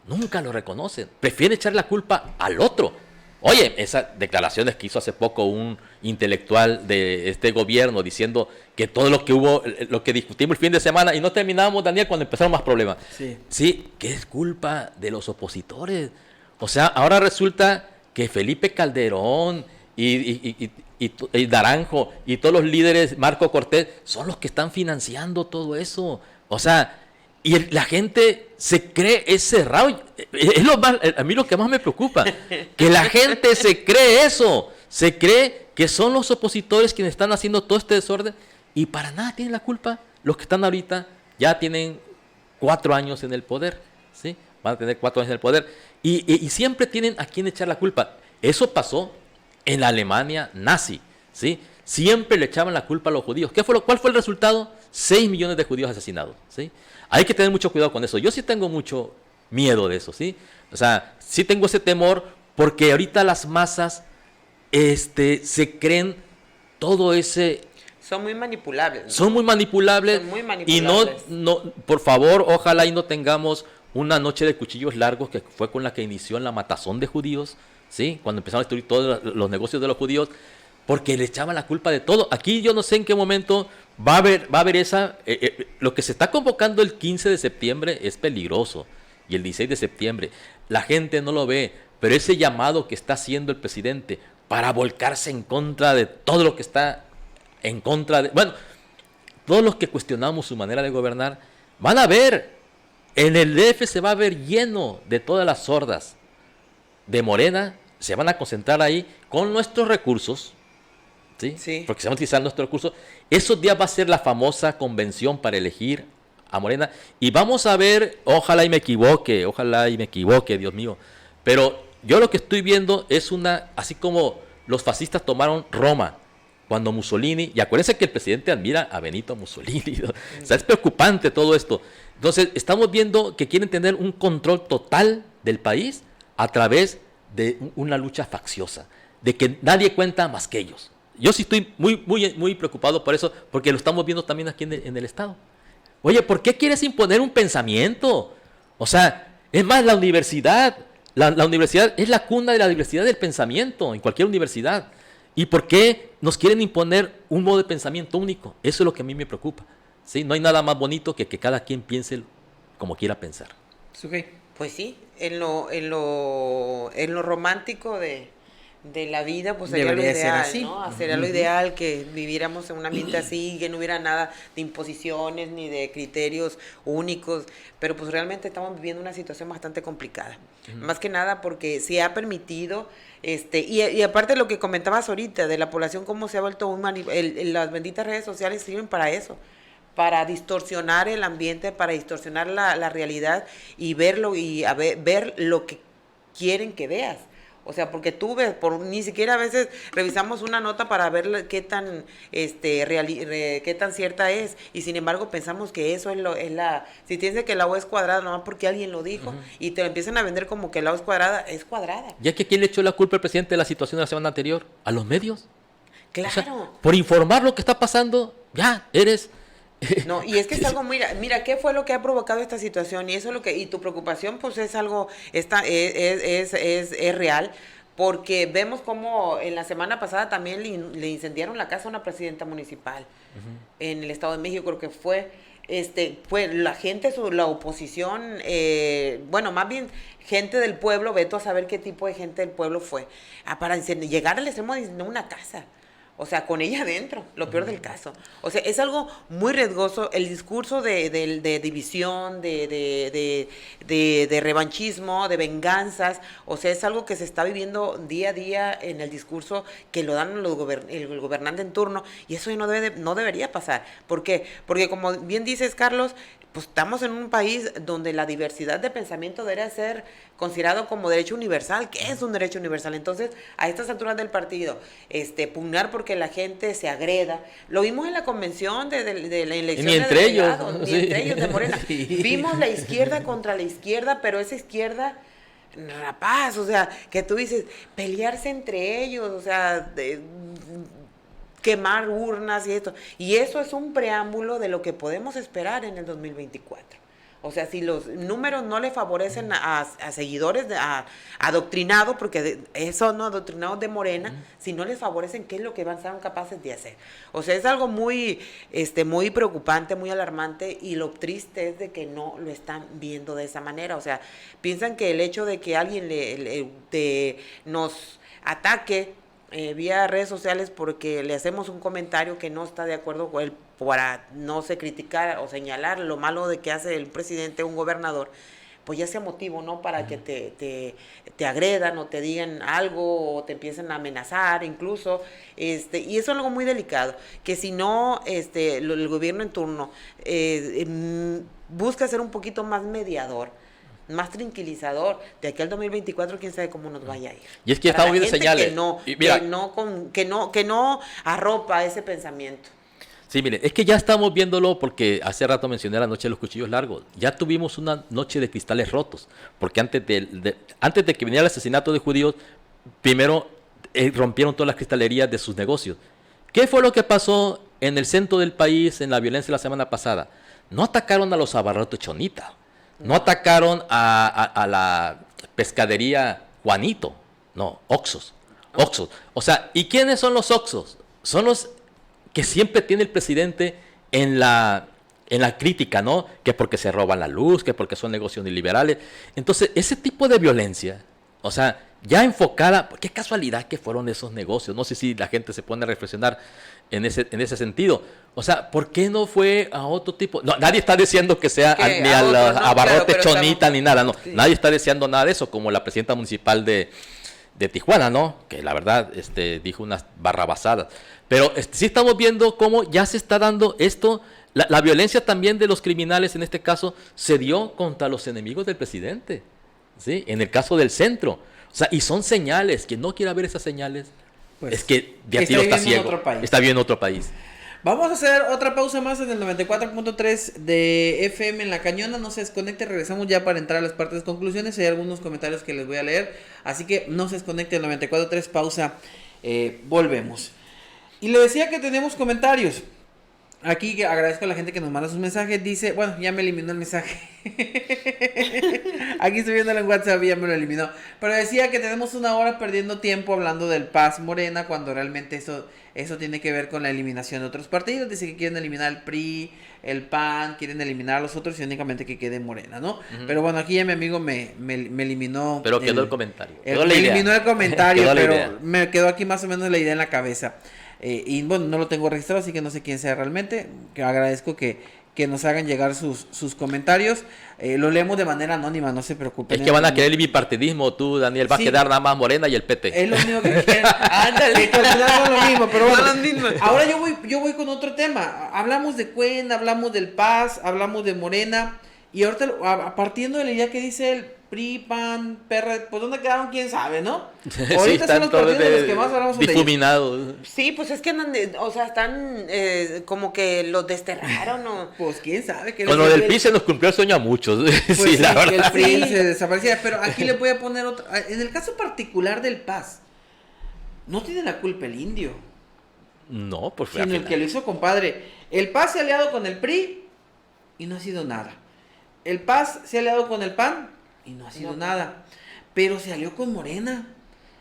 Nunca lo reconocen. Prefieren echar la culpa al otro. Oye, esas declaraciones que hizo hace poco un intelectual de este gobierno diciendo que todo lo que hubo, lo que discutimos el fin de semana, y no terminábamos, Daniel, cuando empezaron más problemas. Sí, que es culpa de los opositores. O sea, ahora resulta que Felipe Calderón y Naranjo y todos los líderes, Marco Cortés, son los que están financiando todo eso. O sea, y la gente se cree ese rao. Es a mí lo que más me preocupa, que la gente se cree eso, se cree que son los opositores quienes están haciendo todo este desorden y para nada tienen la culpa los que están ahorita ya tienen 4 años en el poder, ¿sí? Van a tener 4 años en el poder. Y siempre tienen a quién echar la culpa. Eso pasó en la Alemania nazi, ¿sí? Siempre le echaban la culpa a los judíos. ¿Cuál fue el resultado? 6 millones de judíos asesinados, ¿sí? Hay que tener mucho cuidado con eso. Yo sí tengo mucho miedo de eso, ¿sí? O sea, sí tengo ese temor porque ahorita las masas se creen todo ese... Son muy manipulables. Son muy manipulables. Son muy Y manipulables. no, por favor, ojalá y no tengamos una noche de cuchillos largos que fue con la que inició en la matazón de judíos, ¿sí? Cuando empezaron a destruir todos los negocios de los judíos, porque le echaban la culpa de todo. Aquí yo no sé en qué momento va a haber esa... lo que se está convocando el 15 de septiembre es peligroso. Y el 16 de septiembre. La gente no lo ve, pero ese llamado que está haciendo el presidente para volcarse en contra de todo lo que está en contra de... Bueno, todos los que cuestionamos su manera de gobernar, van a ver, en el DF se va a ver lleno de todas las hordas de Morena, se van a concentrar ahí con nuestros recursos, ¿sí? Sí. Porque se van a utilizar nuestros recursos. Esos días va a ser la famosa convención para elegir a Morena, y vamos a ver, ojalá y me equivoque, Dios mío, pero yo lo que estoy viendo es así como los fascistas tomaron Roma, cuando Mussolini, y acuérdense que el presidente admira a Benito Mussolini, ¿no? O sea, es preocupante todo esto. Entonces, estamos viendo que quieren tener un control total del país a través de una lucha facciosa, de que nadie cuenta más que ellos. Yo sí estoy muy preocupado por eso, porque lo estamos viendo también aquí en el Estado. Oye, ¿por qué quieres imponer un pensamiento? O sea, es más, la universidad es la cuna de la diversidad del pensamiento en cualquier universidad. ¿Y por qué nos quieren imponer un modo de pensamiento único? Eso es lo que a mí me preocupa, ¿sí? No hay nada más bonito que cada quien piense como quiera pensar. Sugey. Pues sí, en lo romántico de la vida, pues sería Debería lo ser ideal, así. ¿no? Sería lo ideal que viviéramos en un ambiente así, que no hubiera nada de imposiciones ni de criterios únicos, pero pues realmente estamos viviendo una situación bastante complicada. Más que nada porque se ha permitido, y aparte de lo que comentabas ahorita, de la población, cómo se ha vuelto las benditas redes sociales sirven para eso, para distorsionar el ambiente, para distorsionar la realidad y verlo y ver lo que quieren que veas. O sea, porque tú ves, ni siquiera a veces revisamos una nota para ver qué tan qué tan cierta es, y sin embargo pensamos que eso es la... Si tienes que la O es cuadrada, nomás porque alguien lo dijo, y te lo empiezan a vender como que la O es cuadrada. ¿Ya que quién le echó la culpa al presidente de la situación de la semana anterior? ¿A los medios? Claro. O sea, por informar lo que está pasando, ya eres... No, y es que es algo, mira, ¿qué fue lo que ha provocado esta situación? Y eso es lo que, y tu preocupación, pues es algo, es real, porque vemos como en la semana pasada también le incendiaron la casa a una presidenta municipal en el Estado de México, creo que fue la gente, la oposición, bueno, más bien gente del pueblo, veto a saber qué tipo de gente del pueblo fue, para llegar al extremo de una casa. O sea, con ella adentro, lo peor del caso. O sea, es algo muy riesgoso. El discurso de división, de revanchismo, de venganzas. O sea, es algo que se está viviendo día a día en el discurso que lo dan el gobernante en turno. Y eso no debería pasar. ¿Por qué? Porque como bien dices, Carlos, pues estamos en un país donde la diversidad de pensamiento debe ser considerado como derecho universal. ¿Qué es un derecho universal? Entonces, a estas alturas del partido, pugnar porque la gente se agreda. Lo vimos en la convención de la elección Ni entre ellos. Ni entre ellos de Morena. Sí. Vimos la izquierda contra la izquierda, pero esa izquierda rapaz, o sea, que tú dices, pelearse entre ellos, o sea, quemar urnas y esto. Y eso es un preámbulo de lo que podemos esperar en el 2024. O sea, si los números no le favorecen a seguidores adoctrinados, porque son adoctrinados de Morena, si no les favorecen, ¿qué es lo que van a ser capaces de hacer? O sea, es algo muy preocupante, muy alarmante, y lo triste es de que no lo están viendo de esa manera. O sea, piensan que el hecho de que alguien nos ataque vía redes sociales porque le hacemos un comentario que no está de acuerdo con él, para no se criticar o señalar lo malo de que hace el presidente o un gobernador, pues ya sea motivo, ¿no? Para que te agredan o te digan algo o te empiecen a amenazar incluso, y eso es algo muy delicado, que si no, el gobierno en turno busca ser un poquito más mediador, más tranquilizador, de aquí al 2024 quién sabe cómo nos vaya a ir. Y es que estamos viendo señales. Que no arropa ese pensamiento. Sí, mire, es que ya estamos viéndolo porque hace rato mencioné la noche de los cuchillos largos. Ya tuvimos una noche de cristales rotos, porque antes de que viniera el asesinato de judíos, primero rompieron todas las cristalerías de sus negocios. ¿Qué fue lo que pasó en el centro del país en la violencia la semana pasada? No atacaron a los abarrotes Chonita, no atacaron a la pescadería Juanito, no, Oxxos. O sea, ¿y quiénes son los Oxxos? Son los que siempre tiene el presidente en la crítica, ¿no? Que porque se roban la luz, que porque son negocios neoliberales. Entonces, ese tipo de violencia, o sea, ya enfocada, qué casualidad que fueron esos negocios. No sé si la gente se pone a reflexionar en ese sentido. O sea, ¿por qué no fue a otro tipo? No, nadie está diciendo que sea ni a los abarrotes Chonita ni nada, no. Sí. Nadie está deseando nada de eso, como la presidenta municipal de Tijuana, ¿no? Que la verdad dijo unas barrabasadas. Pero sí estamos viendo cómo ya se está dando esto. La violencia también de los criminales, en este caso, se dio contra los enemigos del presidente, ¿sí? En el caso del centro. O sea, y son señales. Quien no quiera ver esas señales, pues, es que de tiro está ciego. Está viendo otro país. Vamos a hacer otra pausa más en el 94.3 de FM en La Cañona. No se desconecte, regresamos ya para entrar a las partes de conclusiones. Hay algunos comentarios que les voy a leer, así que no se desconecte, el 94.3, pausa, volvemos. Y le decía que tenemos comentarios. Aquí que agradezco a la gente que nos manda sus mensajes. Dice, bueno, ya me eliminó el mensaje. Aquí estoy viendo en WhatsApp y ya me lo eliminó. Pero decía que tenemos una hora perdiendo tiempo hablando del Paz Morena, cuando realmente eso tiene que ver con la eliminación de otros partidos. Dice que quieren eliminar el PRI, el PAN, quieren eliminar a los otros y únicamente que quede Morena, ¿no? Uh-huh. Pero bueno, aquí ya mi amigo me eliminó. Pero quedó el comentario. Me eliminó el comentario, pero me quedó aquí más o menos la idea en la cabeza. Y bueno, no lo tengo registrado, así que no sé quién sea realmente. Que agradezco que nos hagan llegar sus comentarios. Lo leemos de manera anónima, no se preocupen. Es que van a querer el bipartidismo, tú, Daniel. Va a quedar nada más Morena y el PT. Es lo único que quieren. Ándale, que al final son lo mismo, pero bueno. Ahora yo voy con otro tema. Hablamos de Cuen, hablamos del Paz, hablamos de Morena. Y ahorita, partiendo de la idea que dice el PRI, PAN, PRD, pues ¿dónde quedaron? ¿Quién sabe, no? Ahorita son los partidos de los que más hablamos de difuminados. Sí, pues es que andan, están como que los desterraron, ¿no? Pues quién sabe. Con lo del PRI se nos cumplió el sueño a muchos. Pues sí, la verdad. Que el PRI se desaparecía, pero aquí le voy a poner otra. En el caso particular del Paz, no tiene la culpa el indio. No, pues fue sino el que lo hizo, compadre. El Paz se ha aliado con el PRI y no ha sido nada. El Paz se ha aliado con el PAN y no ha sido nada. Pero se alió con Morena.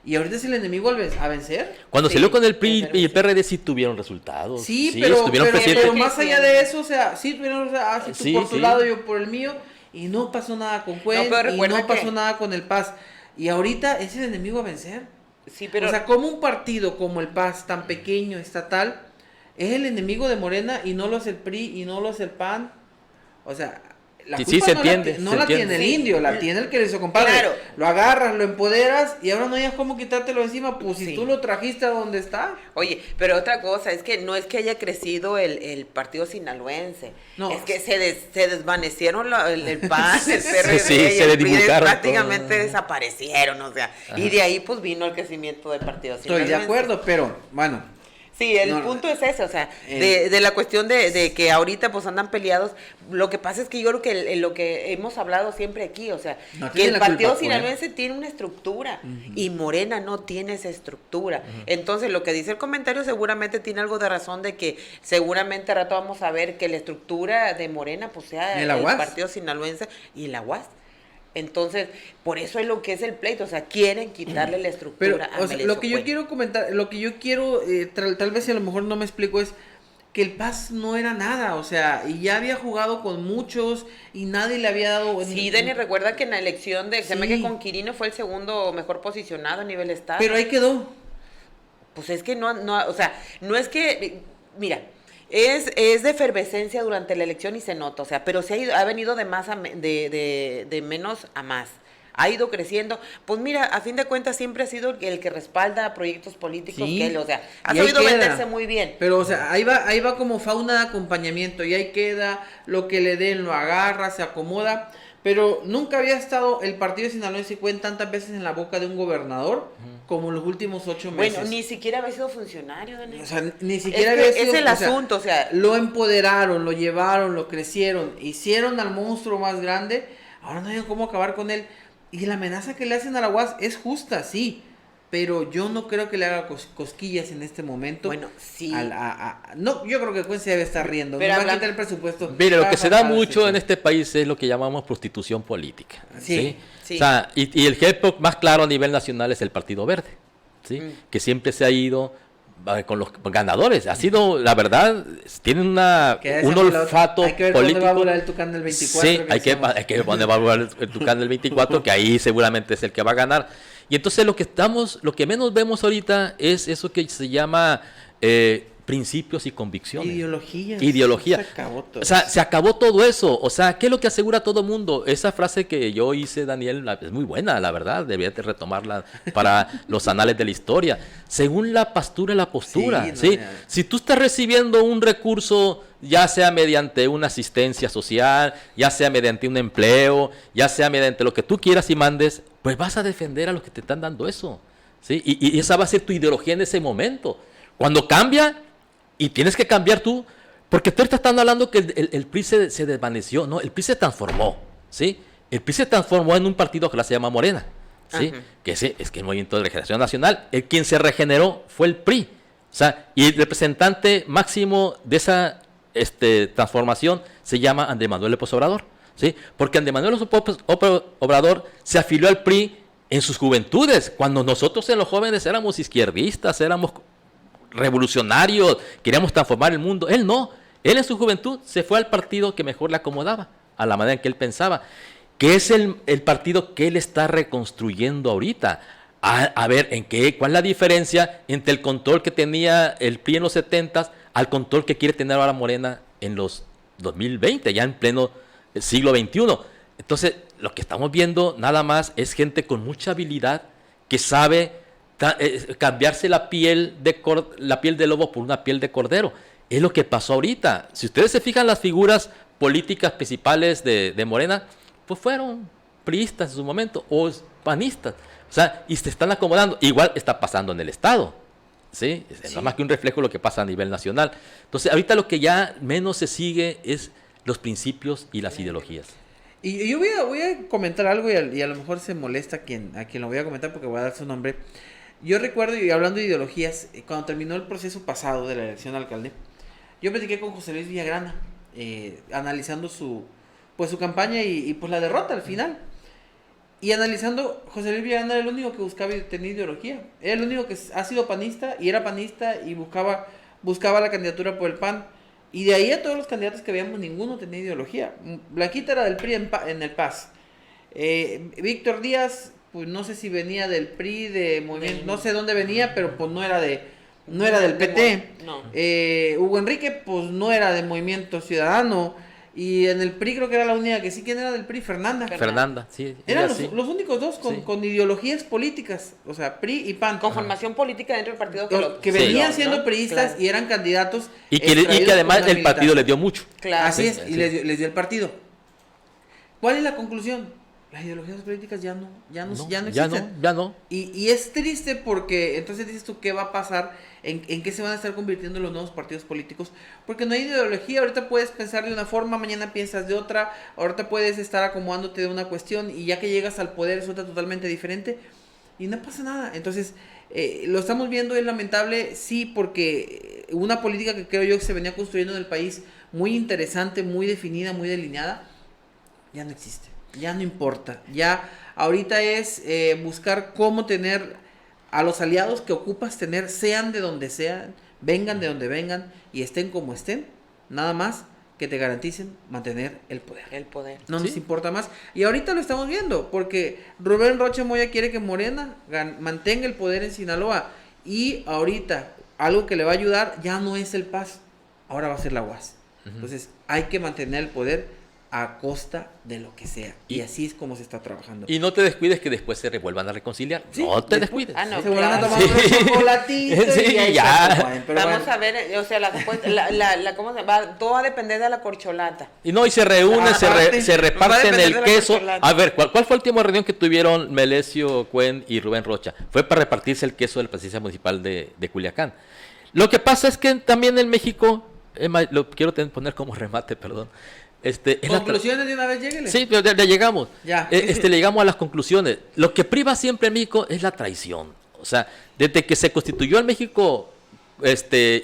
Y ahorita es el enemigo a vencer. Cuando se alió con el PRI y el PRD sí tuvieron resultados. Sí, pero más allá de eso, o sea, sí tuvieron, tú por tu lado, yo por el mío. Y no pasó nada con Cuen, y no pasó nada con el Paz. Y ahorita es el enemigo a vencer. Sí, pero... O sea, como un partido como el Paz, tan pequeño, estatal, es el enemigo de Morena y no lo hace el PRI y no lo hace el PAN. O sea... La sí, se entiende. No la tiene el indio, la tiene el que le hizo, compadre. Claro. Lo agarras, lo empoderas y ahora no hayas cómo quitártelo encima, pues si tú lo trajiste a donde está. Oye, pero otra cosa es que no es que haya crecido el partido sinaloense, no. Es que se desvanecieron el PAN, el PRD y el PRI prácticamente desaparecieron, o sea, y de ahí pues vino el crecimiento del partido sinaloense. Estoy de acuerdo, pero bueno... Sí, el punto es ese, o sea, de la cuestión de que ahorita pues andan peleados. Lo que pasa es que yo creo que lo que hemos hablado siempre aquí, o sea, que el partido sinaloense tiene una estructura y Morena no tiene esa estructura. Entonces, lo que dice el comentario seguramente tiene algo de razón de que seguramente al rato vamos a ver que la estructura de Morena pues sea el partido sinaloense y la UAS. Entonces, por eso es lo que es el pleito, o sea, quieren quitarle la estructura. Pero, o sea, lo que yo quiero comentar, lo que yo quiero, tal vez a lo mejor no me explico, es que el Paz no era nada, o sea, y ya había jugado con muchos y nadie le había dado... Sí, Dani, recuerda que en la elección se me que con Quirino fue el segundo mejor posicionado a nivel estado. Pero ahí quedó. Pues es que no, o sea, no es que, mira... Es de efervescencia durante la elección y se nota, o sea, pero sí ha venido de más de menos a más. Ha ido creciendo. Pues mira, a fin de cuentas siempre ha sido el que respalda proyectos políticos Sí, que él, o sea, ha y ahí sabido queda. venderse muy bien. Pero, o sea, ahí va como fauna de acompañamiento y ahí queda, lo que le den lo agarra, se acomoda. Pero nunca había estado el partido de Sinaloa tantas veces en la boca de un gobernador como en los últimos 8 meses. Bueno, ni siquiera había sido funcionario, Daniel. O sea, ni siquiera Es que había sido, es el asunto, o sea, lo empoderaron, lo llevaron, lo crecieron, hicieron al monstruo más grande. Ahora no hay cómo acabar con él. Y la amenaza que le hacen a la UAS es justa, sí, pero yo no creo que le haga cosquillas en este momento. Bueno, sí. No, yo creo que Cuenca debe estar riendo. Pero No va a hablan- quitar el presupuesto. Mire, lo que se da Para mucho en sí. este país es lo que llamamos prostitución política. Sí, sí. O sea, y el ejemplo más claro a nivel nacional es el Partido Verde, ¿sí? Que siempre se ha ido con los ganadores. Ha sido, la verdad, tienen un olfato hay que ver político. dónde va a volar el Tucán del 24. Sí, hay que ver dónde va a volar el Tucán del 24, que ahí seguramente es el que va a ganar. Y entonces lo que menos vemos ahorita es eso que se llama principios y convicciones. Ideología. Se acabó todo. O sea, se acabó todo eso. O sea, ¿qué es lo que asegura todo el mundo? Esa frase que yo hice, Daniel, es muy buena, la verdad. Debería de retomarla para los anales de la historia. Según la pastura y la postura. Sí, no, ¿sí? ya. Si tú estás recibiendo un recurso, ya sea mediante una asistencia social, ya sea mediante un empleo, ya sea mediante lo que tú quieras y mandes, pues vas a defender a los que te están dando eso. ¿Sí? Y esa va a ser tu ideología en ese momento. Cuando cambia, y tienes que cambiar tú, porque tú ahorita están hablando que el PRI se desvaneció, no, el PRI se transformó, ¿sí? El PRI se transformó en un partido que ahora se llama Morena, ¿sí? Que es que el Movimiento de Regeneración Nacional, quien se regeneró fue el PRI, o sea, y el representante máximo de esa transformación se llama Andrés Manuel López Obrador, ¿sí? Porque Andrés Manuel López Obrador se afilió al PRI en sus juventudes, cuando nosotros en los jóvenes éramos izquierdistas, éramos revolucionarios, queríamos transformar el mundo. Él no, él en su juventud se fue al partido que mejor le acomodaba, a la manera en que él pensaba, que es el partido que él está reconstruyendo ahorita. A ver, ¿cuál es la diferencia entre el control que tenía el PRI en los 70s al control que quiere tener ahora Morena en los 2020, ya en pleno siglo XXI? Entonces, lo que estamos viendo nada más es gente con mucha habilidad que sabe cambiarse la piel de lobo por una piel de cordero. Es lo que pasó ahorita. Si ustedes se fijan, las figuras políticas principales de Morena, pues fueron priistas en su momento o panistas. O sea, y se están acomodando. Igual está pasando en el Estado. ¿Sí? Es más que un reflejo de lo que pasa a nivel nacional. Entonces, ahorita lo que ya menos se sigue es los principios y las ideologías. Y yo voy a comentar algo y a lo mejor se molesta a quien lo voy a comentar porque voy a dar su nombre. Yo recuerdo, y hablando de ideologías, cuando terminó el proceso pasado de la elección de alcalde, yo platiqué con José Luis Villagrana, analizando su campaña y pues la derrota al final. Y analizando, José Luis Villagrana era el único que buscaba tener ideología. Era el único que ha sido panista y era panista y buscaba la candidatura por el PAN. Y de ahí a todos los candidatos que veíamos, ninguno tenía ideología. Blanquita era del PRI en el PAS. Víctor Díaz, pues no sé si venía del PRI, de Movimiento, no sé dónde venía, pero pues no era del PT. No. Hugo Enrique, pues no era de Movimiento Ciudadano. Y en el PRI creo que era la única que sí. ¿Quién era del PRI? Fernanda. Sí. Eran sí. los únicos dos con ideologías políticas, o sea, PRI y PAN. Con formación política dentro del partido Que Sí. venían siendo ¿no? priistas Claro. y eran candidatos. Y que extraídos además por una el partido les dio mucho. Claro. Así Sí, es, y sí. les dio el partido. ¿Cuál es la conclusión? Las ideologías políticas ya no existen. Ya no. Y es triste porque entonces dices tú, ¿qué va a pasar? ¿En qué se van a estar convirtiendo los nuevos partidos políticos? Porque no hay ideología. Ahorita puedes pensar de una forma, mañana piensas de otra. Ahorita puedes estar acomodándote de una cuestión y ya que llegas al poder es otra totalmente diferente. Y no pasa nada. Entonces, lo estamos viendo, es lamentable, sí, porque una política que creo yo que se venía construyendo en el país muy interesante, muy definida, muy delineada, ya no existe. Ya no importa. Ya ahorita es buscar cómo tener a los aliados que ocupas tener, sean de donde sean, vengan de donde vengan y estén como estén, nada más que te garanticen mantener el poder. El poder. No Sí. nos importa más. Y ahorita lo estamos viendo, porque Rubén Rocha Moya quiere que Morena mantenga el poder en Sinaloa. Y ahorita, algo que le va a ayudar ya no es el PAS. ahora va a ser la UAS. Entonces, hay que mantener el poder a costa de lo que sea. Y así es como se está trabajando. Y no te descuides que después se vuelvan a reconciliar. Sí, no te después- descuides. Ah, no, se vuelven a claro. tomar un chocolatito Sí, y ahí ya. se acomodan, pero Vamos bueno. a ver, o sea, ¿cómo se va? Todo va a depender de la corcholata. Y se reúnen, Aparte, se reparten depender el de la queso. corcholata. A ver, ¿cuál fue la última reunión que tuvieron Melesio Cuen y Rubén Rocha? Fue para repartirse el queso de la presidencia municipal de Culiacán. Lo que pasa es que también en México, lo quiero poner como remate, perdón. Es la Conclusiones de una vez, lléguele. Sí, pero ya llegamos. Ya. Le llegamos a las conclusiones. Lo que priva siempre en México es la traición. O sea, desde que se constituyó el México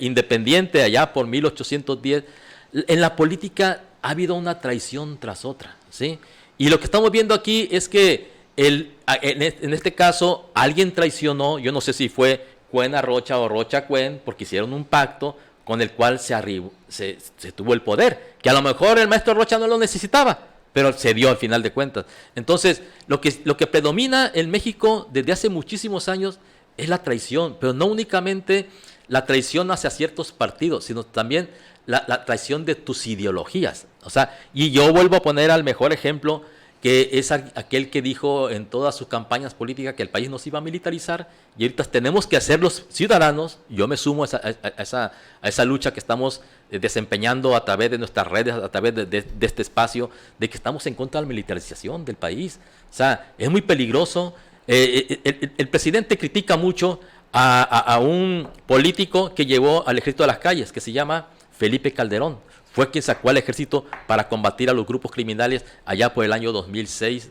independiente allá por 1810, en la política ha habido una traición tras otra, ¿sí? Y lo que estamos viendo aquí es que en este caso alguien traicionó, yo no sé si fue Cuen a Rocha o Rocha a Cuen, porque hicieron un pacto con el cual se tuvo el poder, que a lo mejor el maestro Rocha no lo necesitaba, pero se dio al final de cuentas. Entonces, lo que predomina en México desde hace muchísimos años es la traición, pero no únicamente la traición hacia ciertos partidos, sino también la traición de tus ideologías. O sea, y yo vuelvo a poner al mejor ejemplo, que es aquel que dijo en todas sus campañas políticas que el país nos iba a militarizar, y ahorita tenemos que hacer los ciudadanos, yo me sumo a esa lucha que estamos desempeñando a través de nuestras redes, a través de este espacio, de que estamos en contra de la militarización del país. O sea, es muy peligroso. El presidente critica mucho a un político que llevó al ejército a las calles, que se llama Felipe Calderón. Fue quien sacó al ejército para combatir a los grupos criminales allá por el año 2006,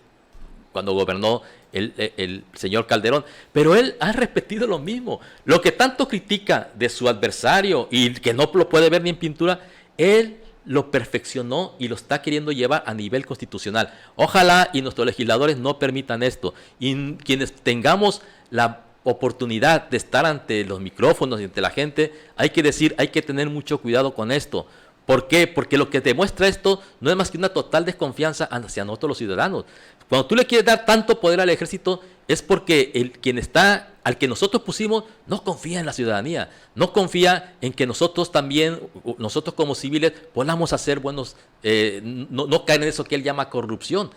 cuando gobernó el señor Calderón. Pero él ha repetido lo mismo. Lo que tanto critica de su adversario y que no lo puede ver ni en pintura, él lo perfeccionó y lo está queriendo llevar a nivel constitucional. Ojalá y nuestros legisladores no permitan esto. Y quienes tengamos la oportunidad de estar ante los micrófonos y ante la gente, hay que decir, hay que tener mucho cuidado con esto. ¿Por qué? Porque lo que demuestra esto no es más que una total desconfianza hacia nosotros los ciudadanos. Cuando tú le quieres dar tanto poder al ejército, es porque al que nosotros pusimos, no confía en la ciudadanía, no confía en que nosotros también, nosotros como civiles, podamos hacer buenos, no caer en eso que él llama corrupción.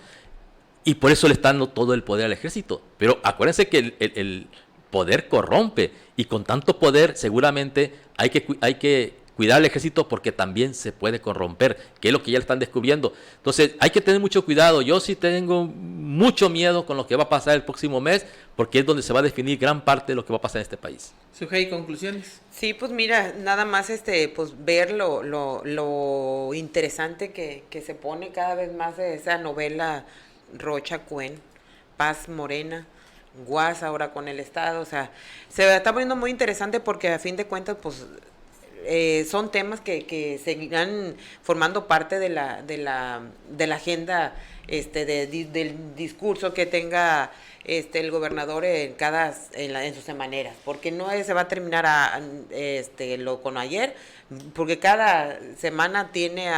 Y por eso le están dando todo el poder al ejército. Pero acuérdense que el poder corrompe, y con tanto poder seguramente hay que cuidar al ejército, porque también se puede corromper, que es lo que ya están descubriendo. Entonces hay que tener mucho cuidado. Yo sí tengo mucho miedo con lo que va a pasar el próximo mes, porque es donde se va a definir gran parte de lo que va a pasar en este país. Sujei, conclusiones. Sí, pues mira, nada más pues ver lo interesante que se pone cada vez más de esa novela Rocha Cuen, Paz Morena, Guas ahora con el Estado. O sea, se está poniendo muy interesante, porque a fin de cuentas, pues son temas que seguirán formando parte de la agenda, del discurso que tenga el gobernador en sus maneras, porque no se va a terminar con ayer, porque cada semana tiene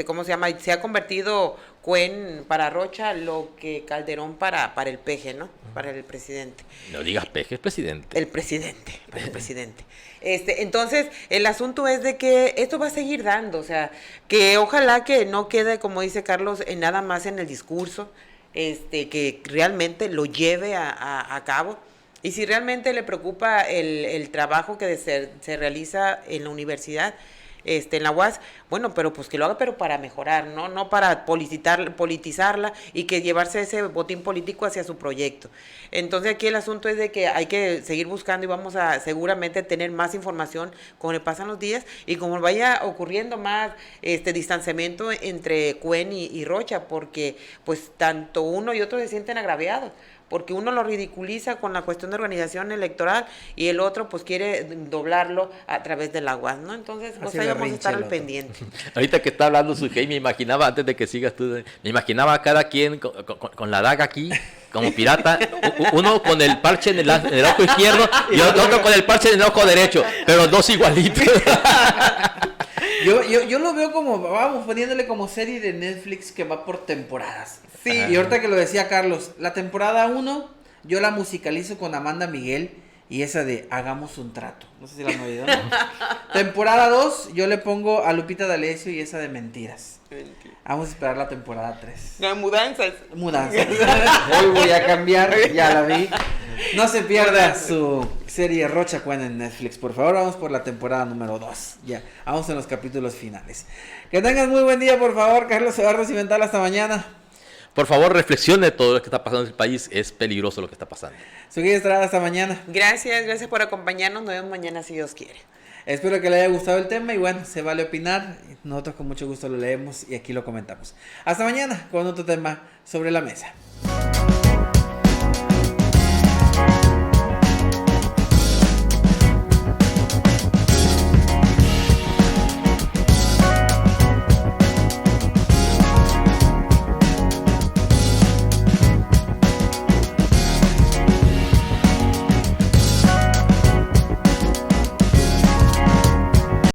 ¿cómo se llama? Se ha convertido Cuen para Rocha lo que Calderón para el peje, ¿no? Para el presidente. No digas peje, es presidente. El presidente, para el presidente. Entonces, el asunto es de que esto va a seguir dando, o sea, que ojalá que no quede, como dice Carlos, nada más en el discurso, que realmente lo lleve a cabo. Y si realmente le preocupa el trabajo que se realiza en la universidad, en la UAS, bueno, pero pues que lo haga, pero para mejorar, no para politizarla y que llevarse ese botín político hacia su proyecto. Entonces aquí el asunto es de que hay que seguir buscando, y vamos a seguramente tener más información conforme pasan los días, y como vaya ocurriendo más distanciamiento entre Cuen y Rocha, porque pues tanto uno y otro se sienten agraviados, porque uno lo ridiculiza con la cuestión de organización electoral y el otro pues quiere doblarlo a través del agua, ¿no? Entonces pues ahí vamos a estar al pendiente. Ahorita que está hablando Sujei, me imaginaba, antes de que sigas tú, me imaginaba a cada quien con la daga aquí, como pirata, uno con el parche en el ojo izquierdo y otro con el parche en el ojo derecho, pero los dos igualitos. Yo lo veo como, vamos, poniéndole como serie de Netflix que va por temporadas. Sí. Y ahorita que lo decía Carlos, la temporada 1 yo la musicalizo con Amanda Miguel, y esa de Hagamos un trato. No sé si la han oído. Temporada 2, yo le pongo a Lupita D'Alessio y esa de Mentiras. Vamos a esperar la temporada 3. No, mudanzas. Mudanzas. Hoy voy a cambiar, ya la vi. No se pierda su serie Rocha Cuena en Netflix. Por favor, vamos por la temporada número 2. Ya, vamos en los capítulos finales. Que tengas muy buen día, por favor, Carlos Eduardo Cimental. Hasta mañana. Por favor, reflexione de todo lo que está pasando en el país. Es peligroso lo que está pasando. Su guía Estrada, hasta mañana. Gracias por acompañarnos. Nos vemos mañana si Dios quiere. Espero que le haya gustado el tema y bueno, se vale opinar. Nosotros con mucho gusto lo leemos y aquí lo comentamos. Hasta mañana con otro tema sobre la mesa.